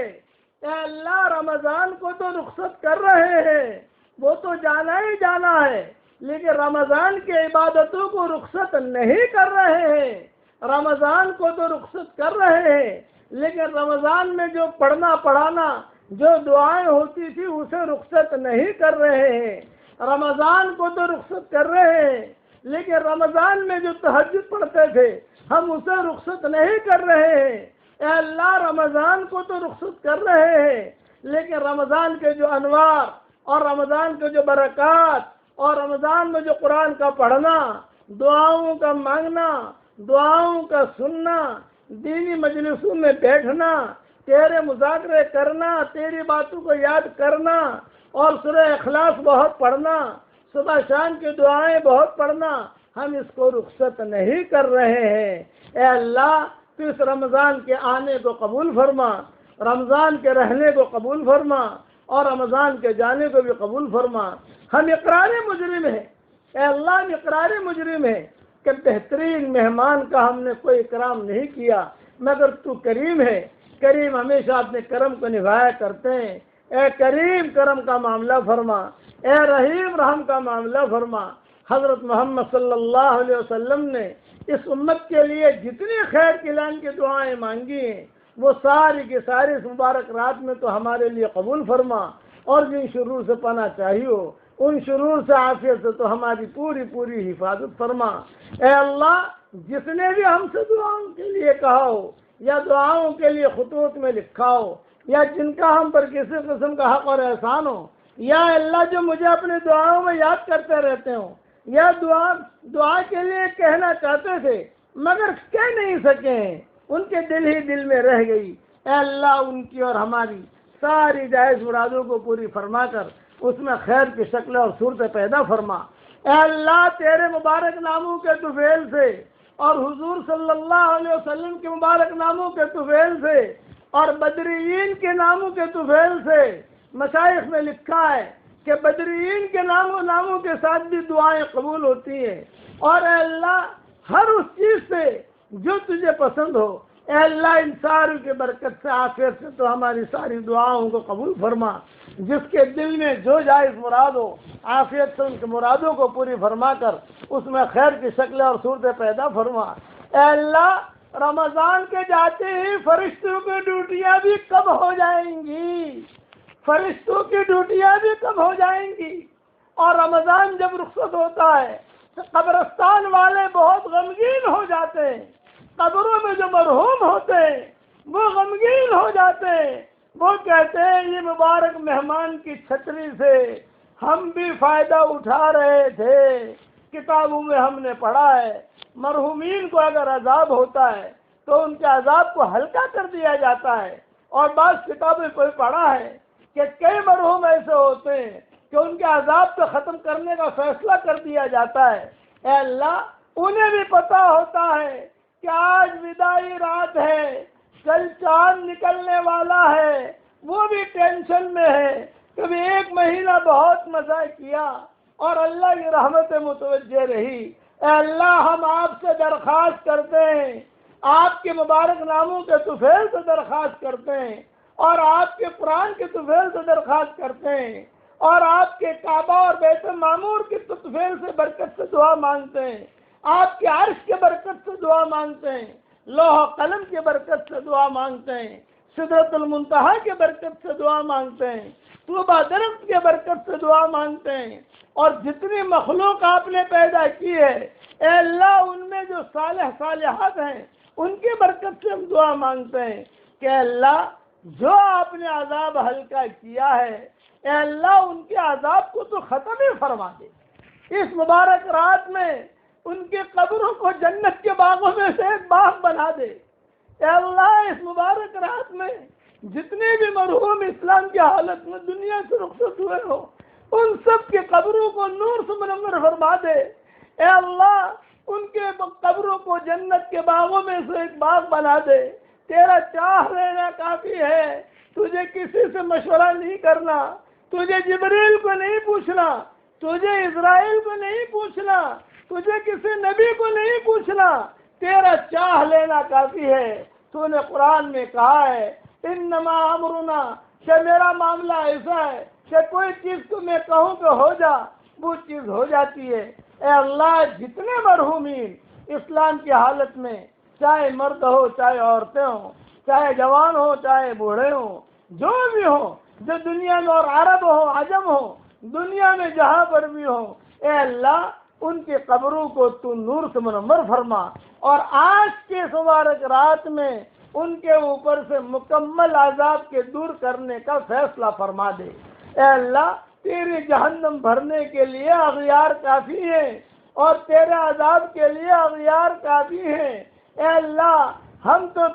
اے اللہ رمضان کو تو رخصت کر رہے ہیں، وہ تو جانا ہی جانا ہے، لیکن رمضان کی عبادتوں کو رخصت نہیں کر رہے ہیں. رمضان کو تو رخصت کر رہے ہیں لیکن رمضان میں جو پڑھنا پڑھانا جو دعائیں ہوتی تھی اسے رخصت نہیں کر رہے ہیں. رمضان کو تو رخصت کر رہے ہیں لیکن رمضان میں جو تہجد پڑھتے تھے ہم اسے رخصت نہیں کر رہے ہیں. اے اللہ رمضان کو تو رخصت کر رہے ہیں لیکن رمضان کے جو انوار اور رمضان کے جو برکات اور رمضان میں جو قرآن کا پڑھنا، دعاؤں کا مانگنا، دعاؤں کا سننا، دینی مجلسوں میں بیٹھنا، تیرے مذاکرے کرنا، تیری باتوں کو یاد کرنا، اور سورہ اخلاص بہت پڑھنا، صبح شام کی دعائیں بہت پڑھنا، ہم اس کو رخصت نہیں کر رہے ہیں. اے اللہ تو اس رمضان کے آنے کو قبول فرما، رمضان کے رہنے کو قبول فرما، اور رمضان کے جانے کو بھی قبول فرما. ہم اقرار مجرم ہیں. اے اللہ ہم اقرار مجرم ہیں کہ بہترین مہمان کا ہم نے کوئی اکرام نہیں کیا، مگر تو کریم ہے. کریم ہمیشہ اپنے کرم کو نبھایا کرتے ہیں. اے کریم کرم کا معاملہ فرما، اے رحیم رحم کا معاملہ فرما. حضرت محمد صلی اللہ علیہ وسلم نے اس امت کے لیے جتنی خیر کلان کی دعائیں مانگی ہیں وہ ساری کی ساری اس مبارک رات میں تو ہمارے لیے قبول فرما، اور جن شرور سے پناہ چاہیے ان شرور سے عافیت سے تو ہماری پوری پوری حفاظت فرما۔ اے اللہ، جس نے بھی ہم سے دعاؤں کے لیے کہا ہو یا دعاؤں کے لیے خطوط میں لکھا ہو یا جن کا ہم پر کسی قسم کا حق اور احسان ہو، یا اللہ جو مجھے اپنی دعاؤں میں یاد کرتے رہتے ہوں یا دعا کے لیے کہنا چاہتے تھے مگر کہہ نہیں سکے ہیں، ان کے دل ہی دل میں رہ گئی، اے اللہ ان کی اور ہماری ساری جائز مرادوں کو پوری فرما کر اس میں خیر کی شکل اور صورتیں پیدا فرما۔ اے اللہ، تیرے مبارک ناموں کے طفیل سے اور حضور صلی اللہ علیہ وسلم کے مبارک ناموں کے طفیل سے اور بدریین کے ناموں کے طفیل سے مشائخ میں لکھا ہے کہ بدریین کے ناموں کے ساتھ بھی دعائیں قبول ہوتی ہیں، اور اے اللہ ہر اس چیز سے جو تجھے پسند ہو، اے اللہ ان ساری کی برکت سے عافیت سے تو ہماری ساری دعاؤں کو قبول فرما۔ جس کے دل میں جو جائز مراد ہو عافیت سے ان کے مرادوں کو پوری فرما کر اس میں خیر کی شکلیں اور صورتیں پیدا فرما۔ اے اللہ، رمضان کے جاتے ہی فرشتوں کی ڈیوٹیاں بھی کم ہو جائیں گی، فرشتوں کی ڈیوٹیاں بھی کم ہو جائیں گی، اور رمضان جب رخصت ہوتا ہے تو قبرستان والے بہت غمگین ہو جاتے ہیں، قبروں میں جو مرحوم ہوتے ہیں وہ غمگین ہو جاتے ہیں، وہ کہتے ہیں یہ مبارک مہمان کی چھتری سے ہم بھی فائدہ اٹھا رہے تھے، کتابوں میں ہم نے پڑھا ہے مرحومین کو اگر عذاب ہوتا ہے تو ان کے عذاب کو ہلکا کر دیا جاتا ہے، اور بعض کتابیں کوئی پڑھا ہے کہ کئی مرحوم ایسے ہوتے ہیں کہ ان کے عذاب کو ختم کرنے کا فیصلہ کر دیا جاتا ہے۔ اے اللہ، انہیں بھی پتہ ہوتا ہے کہ آج وداعی رات ہے، کل چاند نکلنے والا ہے، وہ بھی ٹینشن میں ہے، کبھی ایک مہینہ بہت مزہ کیا اور اللہ کی رحمت متوجہ رہی۔ اے اللہ، ہم آپ سے درخواست کرتے ہیں، آپ کے مبارک ناموں کے طفیل سے درخواست کرتے ہیں، اور آپ کے قرآن کے طفیل سے درخواست کرتے ہیں، اور آپ کے کعبہ اور بیت معمور کے طفیل سے برکت سے دعا مانگتے ہیں، آپ کے عرش کے برکت سے دعا مانگتے ہیں، لوح و قلم کے برکت سے دعا مانگتے ہیں، سدرۃ المنتہا کے برکت سے دعا مانگتے ہیں، طوبہ درخت کے برکت سے دعا مانگتے ہیں، اور جتنی مخلوق آپ نے پیدا کی ہے اے اللہ ان میں جو صالح صالحات ہیں ان کی برکت سے ہم دعا مانگتے ہیں کہ اے اللہ جو آپ نے عذاب ہلکا کیا ہے اے اللہ ان کے عذاب کو تو ختم ہی فرما دے، اس مبارک رات میں ان کی قبروں کو جنت کے باغوں میں سے ایک باغ بنا دے۔ اے اللہ، اس مبارک رات میں جتنے بھی مرحوم اسلام کی حالت میں دنیا سے رخصت ہوئے ہو ان سب کی قبروں کو نور سے منور فرما دے۔ اے اللہ، ان کے قبروں کو جنت کے باغوں میں سے ایک باغ بنا دے۔ تیرا چاہ لینا کافی ہے، تجھے کسی سے مشورہ نہیں کرنا، تجھے جبریل کو نہیں پوچھنا، تجھے اسرائیل کو نہیں پوچھنا، تجھے کسی نبی کو نہیں پوچھنا، تیرا چاہ لینا کافی ہے۔ تو نے قرآن میں کہا ہے انما امرنا، کہ میرا معاملہ ایسا ہے کہ کوئی چیز کو میں کہوں کہ ہو جا وہ چیز ہو جاتی ہے۔ اے اللہ، جتنے مرحومین اسلام کی حالت میں چاہے مرد ہو چاہے عورتیں ہوں، چاہے جوان ہو چاہے بوڑھے ہوں، جو بھی ہوں، جو دنیا میں اور عرب ہو عجم ہو، دنیا میں جہاں پر بھی ہوں، اے اللہ ان کی قبروں کو تو نور سے منور فرما، اور آج کے مبارک رات میں ان کے اوپر سے مکمل عذاب کے دور کرنے کا فیصلہ فرما دے۔ اے اللہ، تیری جہنم بھرنے کے لیے اغیار کافی ہیں اور تیرے عذاب کے لیے اغیار کافی ہیں۔ اے اللہ، ہم تو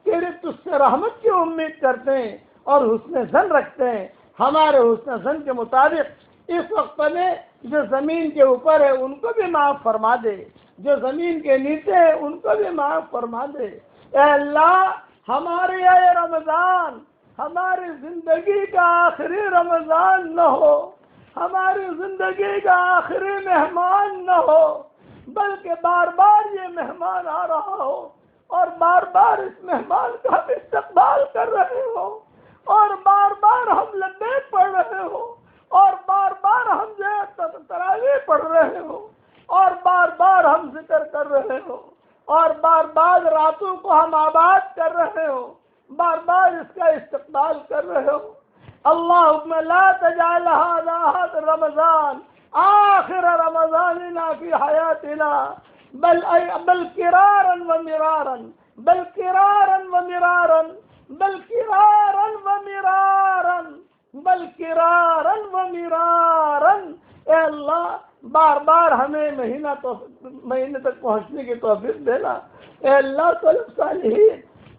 تیرے تجھ سے رحمت کی امید کرتے ہیں اور حسن ظن رکھتے ہیں، ہمارے حسن ظن کے مطابق اس وقت میں جو زمین کے اوپر ہے ان کو بھی معاف فرما دے، جو زمین کے نیچے ہے ان کو بھی معاف فرما دے۔ اے اللہ، ہمارے یہ رمضان ہماری زندگی کا آخری رمضان نہ ہو، ہماری زندگی کا آخری مہمان نہ ہو، بلکہ بار بار یہ مہمان آ رہا ہو اور بار بار اس مہمان کا ہم استقبال کر رہے ہو، اور بار بار ہم لبیک پڑھ رہے ہو، اور بار بار ہم جو ہے تراویح پڑھ رہے ہو۔ اس کا استقبال کر رہے ہو. اللہم لا تجعل هذا رمضان آخر رمضاننا فی حیاتنا بل کرارا و مرارا بل کرارا و مرارا بل کرارا و مرارا بل کرارا و مرارا. اے اللہ بار بار ہمیں مہینے تک پہنچنے کی توفیق دینا. اے اللہ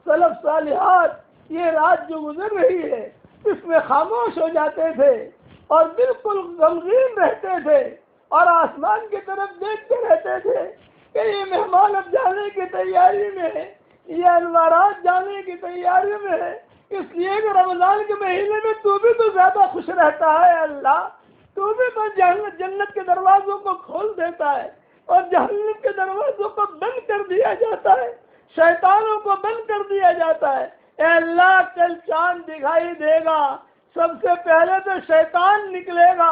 سلف صالحات یہ رات جو گزر رہی ہے اس میں خاموش ہو جاتے تھے اور بالکل غمگین رہتے تھے اور آسمان کی طرف دیکھتے رہتے تھے کہ یہ مہمان اب جانے کی تیاری میں ہے, یہ انوارات جانے کی تیاری میں ہے, اس لیے کہ رمضان کے مہینے میں تو بھی تو زیادہ خوش رہتا ہے. اللہ تو بھی تو جنت کے دروازوں کو کھول دیتا ہے اور جہنم کے دروازوں کو بند کر دیا جاتا ہے, شیطانوں کو بند کر دیا جاتا ہے. اے اللہ کل چاند دکھائی دے گا, سب سے پہلے تو شیطان نکلے گا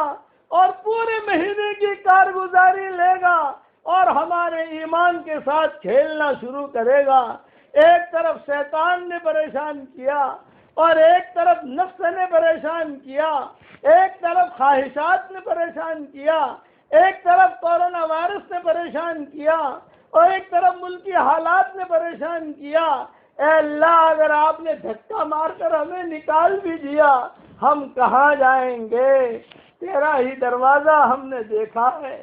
اور پورے مہینے کی کارگزاری لے گا اور ہمارے ایمان کے ساتھ کھیلنا شروع کرے گا. ایک طرف شیطان نے پریشان کیا اور ایک طرف نفس نے پریشان کیا, ایک طرف خواہشات نے پریشان کیا, ایک طرف کورونا وائرس نے پریشان کیا اور ایک طرف ملکی حالات نے پریشان کیا. اے اللہ اگر آپ نے دھکا مار کر ہمیں نکال بھی دیا ہم کہاں جائیں گے؟ تیرا ہی دروازہ ہم نے دیکھا ہے.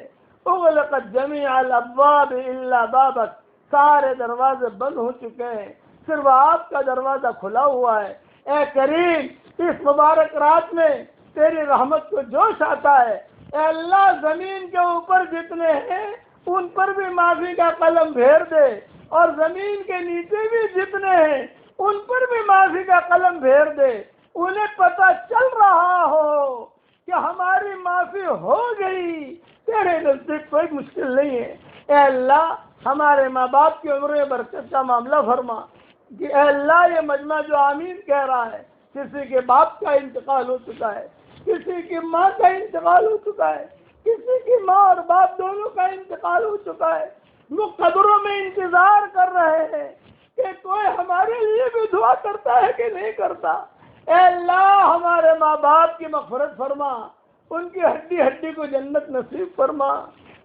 اغلقت جمیع الابواب الا بابک, سارے دروازے بند ہو چکے ہیں, صرف آپ کا دروازہ کھلا ہوا ہے. اے کریم اس مبارک رات میں تیری رحمت کو جوش آتا ہے. اے اللہ زمین کے اوپر جتنے ہیں ان پر بھی معافی کا قلم پھیر دے اور زمین کے نیچے بھی جتنے ہیں ان پر بھی معافی کا قلم پھیر دے. انہیں پتہ چل رہا ہو کہ ہماری معافی ہو گئی, تیرے نزدیک کوئی مشکل نہیں ہے. اے اللہ ہمارے ماں باپ کی عمر میں برکت کا معاملہ فرما. کہ اے اللہ یہ مجمع جو آمین کہہ رہا ہے, کسی کے باپ کا انتقال ہو چکا ہے, کسی کی ماں کا انتقال ہو چکا ہے, کسی کی ماں اور باپ دونوں کا انتقال ہو چکا ہے, وہ قبروں میں انتظار کر رہے ہیں کہ کوئی ہمارے لیے بھی دعا کرتا ہے کہ نہیں کرتا. اے اللہ ہمارے ماں باپ کی مغفرت فرما, ان کی ہڈی ہڈی کو جنت نصیب فرما,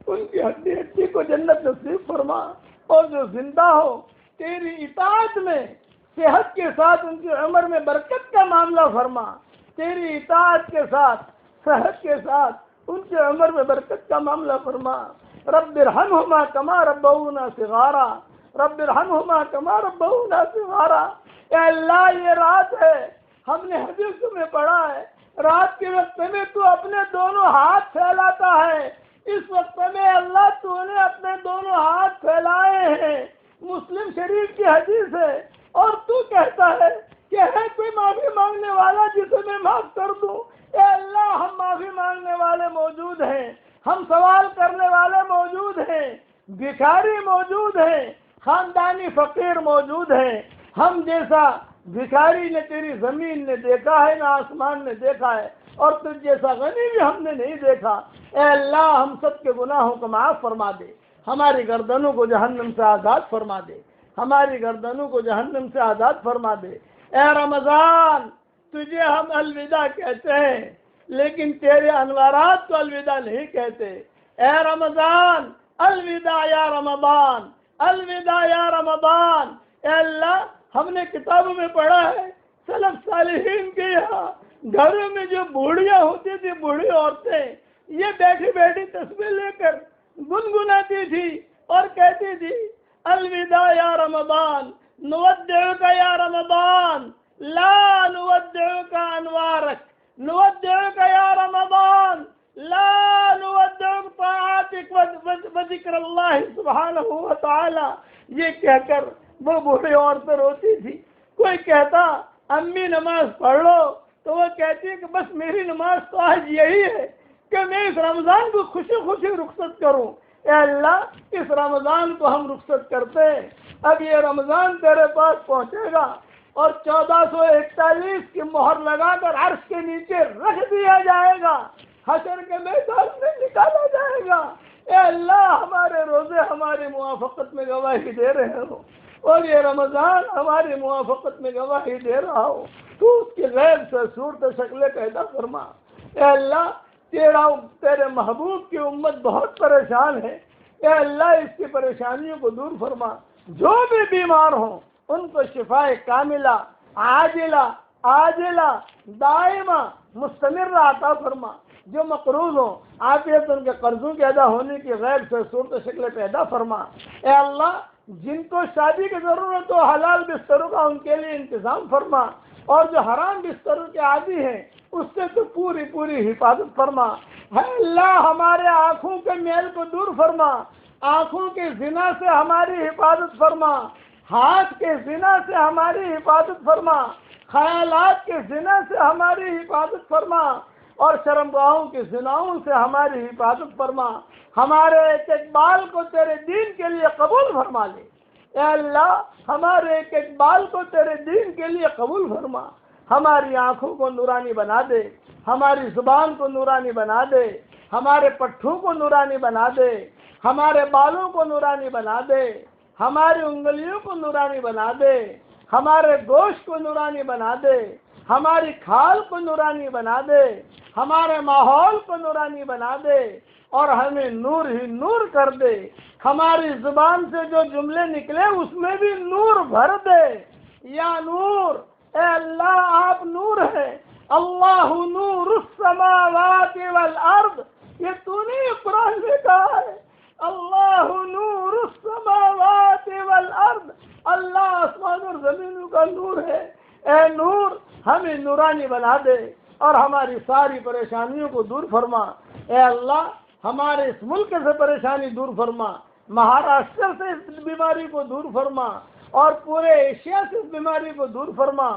ان کی ہڈی ہڈی کو جنت نصیب فرما. اور جو زندہ ہو تیری اطاعت میں صحت کے ساتھ ان کی عمر میں برکت کا معاملہ فرما. تیری اطاعت کے ساتھ صحت کے ساتھ ان کی عمر میں برکت کا معاملہ فرما. رب ارحمہما کما ربونا صغارا, رب ارحمہما کما ربونا صغارا. اے اللہ یہ رات ہے, ہم نے حدیث میں پڑھا ہے رات کے وقت میں تو اپنے دونوں ہاتھ پھیلاتا ہے. اس وقت میں اللہ تو نے اپنے دونوں ہاتھ پھیلائے ہیں, مسلم شریف کی حدیث ہے, اور تو کہتا ہے کہ ہے کوئی معافی مانگنے والا جسے میں معاف کر دوں. اے اللہ ہم معافی مانگنے والے موجود ہیں, ہم سوال کرنے والے موجود ہیں, بھکاری موجود ہیں, خاندانی فقیر موجود ہیں. ہم جیسا بھکاری نے تیری زمین نے دیکھا ہے نہ آسمان نے دیکھا ہے, اور تجھ جیسا غنی بھی ہم نے نہیں دیکھا. اے اللہ ہم سب کے گناہوں کو معاف فرما دے, ہماری گردنوں کو جہنم سے آزاد فرما دے, ہماری گردنوں کو جہنم سے آزاد فرما دے. اے رمضان تجھے ہم الوداع کہتے ہیں لیکن تیرے انوارات کو الوداع نہیں کہتے. اے رمضان الوداع یا رمضان, الوداع یا رمضان. اے اللہ ہم نے کتابوں میں پڑھا ہے سلف صالحین کے یہاں گھروں میں جو بوڑھیاں ہوتی تھی, بوڑھی عورتیں, یہ بیٹھی بیٹھی تسبیح لے کر گنگناتی تھی اور کہتی تھی الوداع یا رمضان, نودعک یا رمضان, لا نودعک انوارک, نودعک یا رمضان, لا نودعک طاعاتک و ذکر اللہ سبحانہ و تعالی. یہ کہہ کر وہ بوڑھی عورتیں روتی تھی. کوئی کہتا امی نماز پڑھ لو تو وہ کہتی ہے کہ بس میری نماز تو آج یہی ہے کہ میں اس رمضان کو خوشی خوشی رخصت کروں. اے اللہ اس رمضان کو ہم رخصت کرتے ہیں. اب یہ رمضان تیرے پاس پہنچے گا اور 1441 کی مہر لگا کر عرش کے نیچے رکھ دیا جائے گا, حشر کے میدان میں نکالا جائے گا. اے اللہ ہمارے روزے ہماری موافقت میں گواہی دے رہے ہو, اور یہ رمضان ہماری موافقت میں گواہی دے رہا ہو، تو اس کی غیب سے صورت شکلیں پیدا فرما۔ اے اللہ تیرے محبوب کی امت بہت پریشان ہے، اے اللہ اس کی پریشانیوں کو دور فرما۔ جو بھی بیمار ہوں ان کو شفائے کاملہ عاجلہ دائمہ مستمر عطا فرما۔ جو مقروض ہوں عافیت ان کے قرضوں کے ادا ہونے کی غیب سے صورت شکلیں پیدا فرما۔ اے اللہ جن کو شادی کی ضرورت ہو حلال بستروں کا ان کے لیے انتظام فرما، اور جو حرام بستروں کے عادی ہیں اس سے تو پوری حفاظت فرما۔ اے اللہ ہمارے آنکھوں کے میل کو دور فرما، آنکھوں کے زنا سے ہماری حفاظت فرما، ہاتھ کے زنا سے ہماری حفاظت فرما، خیالات کے زنا سے ہماری حفاظت فرما، اور شرمگاہوں کے زناؤں سے ہماری حفاظت فرما۔ ہمارے ایک بال کو تیرے دین کے لیے قبول فرما لے۔ اے اللہ ہمارے ایک بال کو تیرے دین کے لیے قبول فرما۔ ہماری آنکھوں کو نورانی بنا دے، ہماری زبان کو نورانی بنا دے، ہمارے پٹھوں کو نورانی بنا دے، ہمارے بالوں کو نورانی بنا دے، ہماری انگلیوں کو نورانی بنا دے، ہمارے گوشت کو نورانی بنا دے، ہماری کھال کو نورانی بنا دے، ہمارے ماحول کو نورانی بنا دے، اور ہمیں نور ہی نور کر دے۔ ہماری زبان سے جو جملے نکلے اس میں بھی نور بھر دے۔ یا نور، اے اللہ آپ نور ہے۔ اللہ نور السماوات والارض، یہ تو نے قرآن میں کہا ہے۔ اللہ نور السماوات والارض، اللہ آسمان اور زمینوں کا نور ہے۔ اے نور ہمیں نورانی بنا دے اور ہماری ساری پریشانیوں کو دور فرما۔ اے اللہ ہمارے اس ملک سے پریشانی دور فرما، مہاراشٹر سے اس بیماری کو دور فرما، اور پورے ایشیا سے اس بیماری کو دور فرما،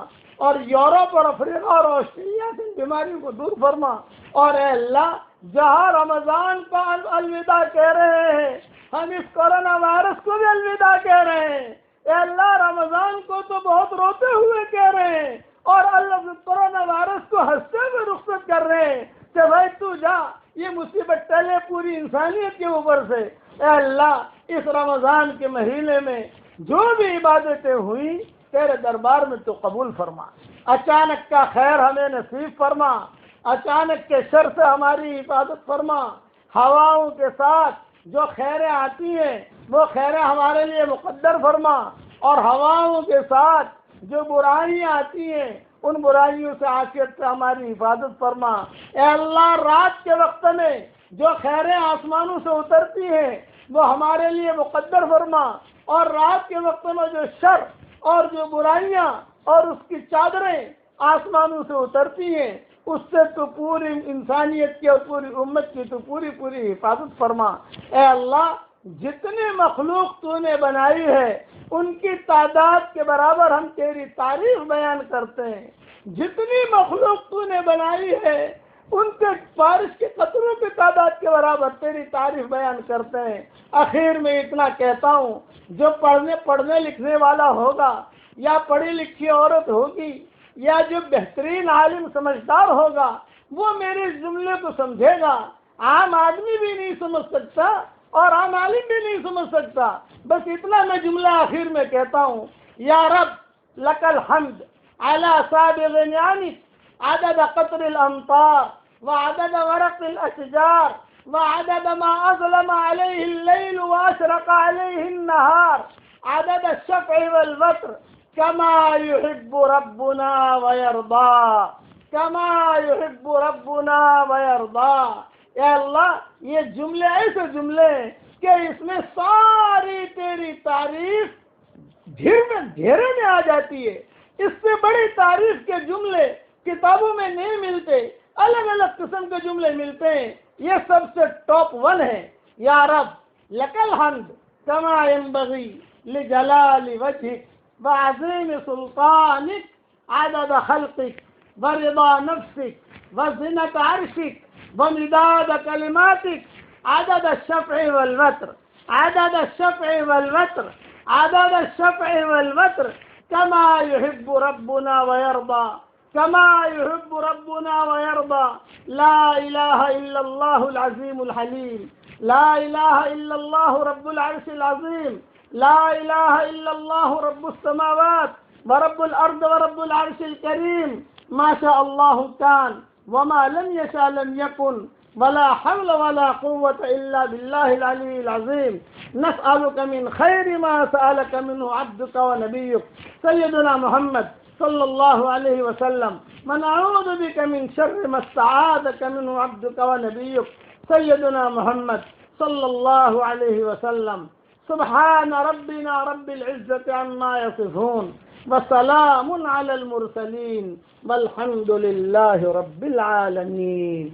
اور یورپ اور افریقہ اور آسٹریلیا سے اس بیماری کو دور فرما۔ اور اے اللہ جہاں رمضان کا الوداع کہہ رہے ہیں، ہم اس کورونا وائرس کو بھی الوداع کہہ رہے ہیں۔ اے اللہ رمضان کو تو بہت روتے ہوئے کہہ رہے ہیں، اور اللہ کورونا وائرس کو ہنستے ہوئے رخصت کر رہے ہیں کہ بھائی تو جا، یہ مصیبت ٹلے پوری انسانیت کے اوپر سے۔ اے اللہ اس رمضان کے مہینے میں جو بھی عبادتیں ہوئیں تیرے دربار میں تو قبول فرما۔ اچانک کا خیر ہمیں نصیب فرما، اچانک کے شر سے ہماری حفاظت فرما۔ ہواؤں کے ساتھ جو خیریں آتی ہیں وہ خیریں ہمارے لیے مقدر فرما، اور ہواؤں کے ساتھ جو برائیاں آتی ہیں ان برائیوں سے عافیت سے ہماری حفاظت فرما۔ اے اللہ رات کے وقت میں جو خیریں آسمانوں سے اترتی ہیں وہ ہمارے لیے مقدر فرما، اور رات کے وقت میں جو شر اور جو برائیاں اور اس کی چادریں آسمانوں سے اترتی ہیں اس سے تو پوری انسانیت کی اور پوری امت کی تو پوری حفاظت فرما۔ اے اللہ جتنی مخلوق تو نے بنائی ہے ان کی تعداد کے برابر ہم تیری تعریف بیان کرتے ہیں۔ جتنی مخلوق تو نے بنائی ہے ان کے بارش کے قطروں کی تعداد کے برابر تیری تعریف بیان کرتے ہیں۔ آخر میں اتنا کہتا ہوں، جو پڑھنے لکھنے والا ہوگا یا پڑھی لکھی عورت ہوگی یا جو بہترین عالم سمجھدار ہوگا وہ میرے اس جملے کو سمجھے گا۔ عام آدمی بھی نہیں سمجھ سکتا اور عام عالم بھی نہیں سمجھ سکتا۔ بس اتنا میں جملہ آخر میں کہتا ہوں، یا رب لک الحمد علی سابغ نعمک عدد قطر الامطار وعدد ورق الاشجار وعدد ما اظلم علیہ اللیل واشرق علیہ النہار عدد الشفع والوتر کما یحب ربنا ویرضا، کما یحب ربنا ویرضا۔ اے اللہ یہ جملے ایسے جملے ہیں کہ اس میں ساری تیری تعریف گھیرے میں آ جاتی ہے۔ اس سے بڑی تعریف کے جملے کتابوں میں نہیں ملتے، الگ الگ قسم کے جملے ملتے ہیں، یہ سب سے ٹاپ 1 ہے۔ یا رب لک الحمد کما ينبغي لجلال وجهك وعظیم سلطانك عدد خلقك ورضا نفسك وزنة عرشك ومداد كلماتك عدد الشفع والوتر، عدد الشفع والوتر، عدد الشفع والوتر كما يحب ربنا ويرضى، كما يحب ربنا ويرضى۔ لا إله إلا الله العظيم الحليم، لا إله إلا الله رب العرش العظيم، لا الہ الا اللہ رب السماوات ورب الارض ورب العرش الكريم ما شاء الله كان وما لم يشاء لم يكن ولا حول ولا قوة إلا بالله العلي العظيم نسألك من خير ما سألك منه عبدك ونبيك سيدنا محمد صلى الله عليه وسلم ونعوذ بك من شر ما استعاذك منه عبدك ونبيك سيدنا محمد صلى الله عليه وسلم سبحان ربنا رب العزة عما يصفون وسلام على المرسلين والحمد لله رب العالمين.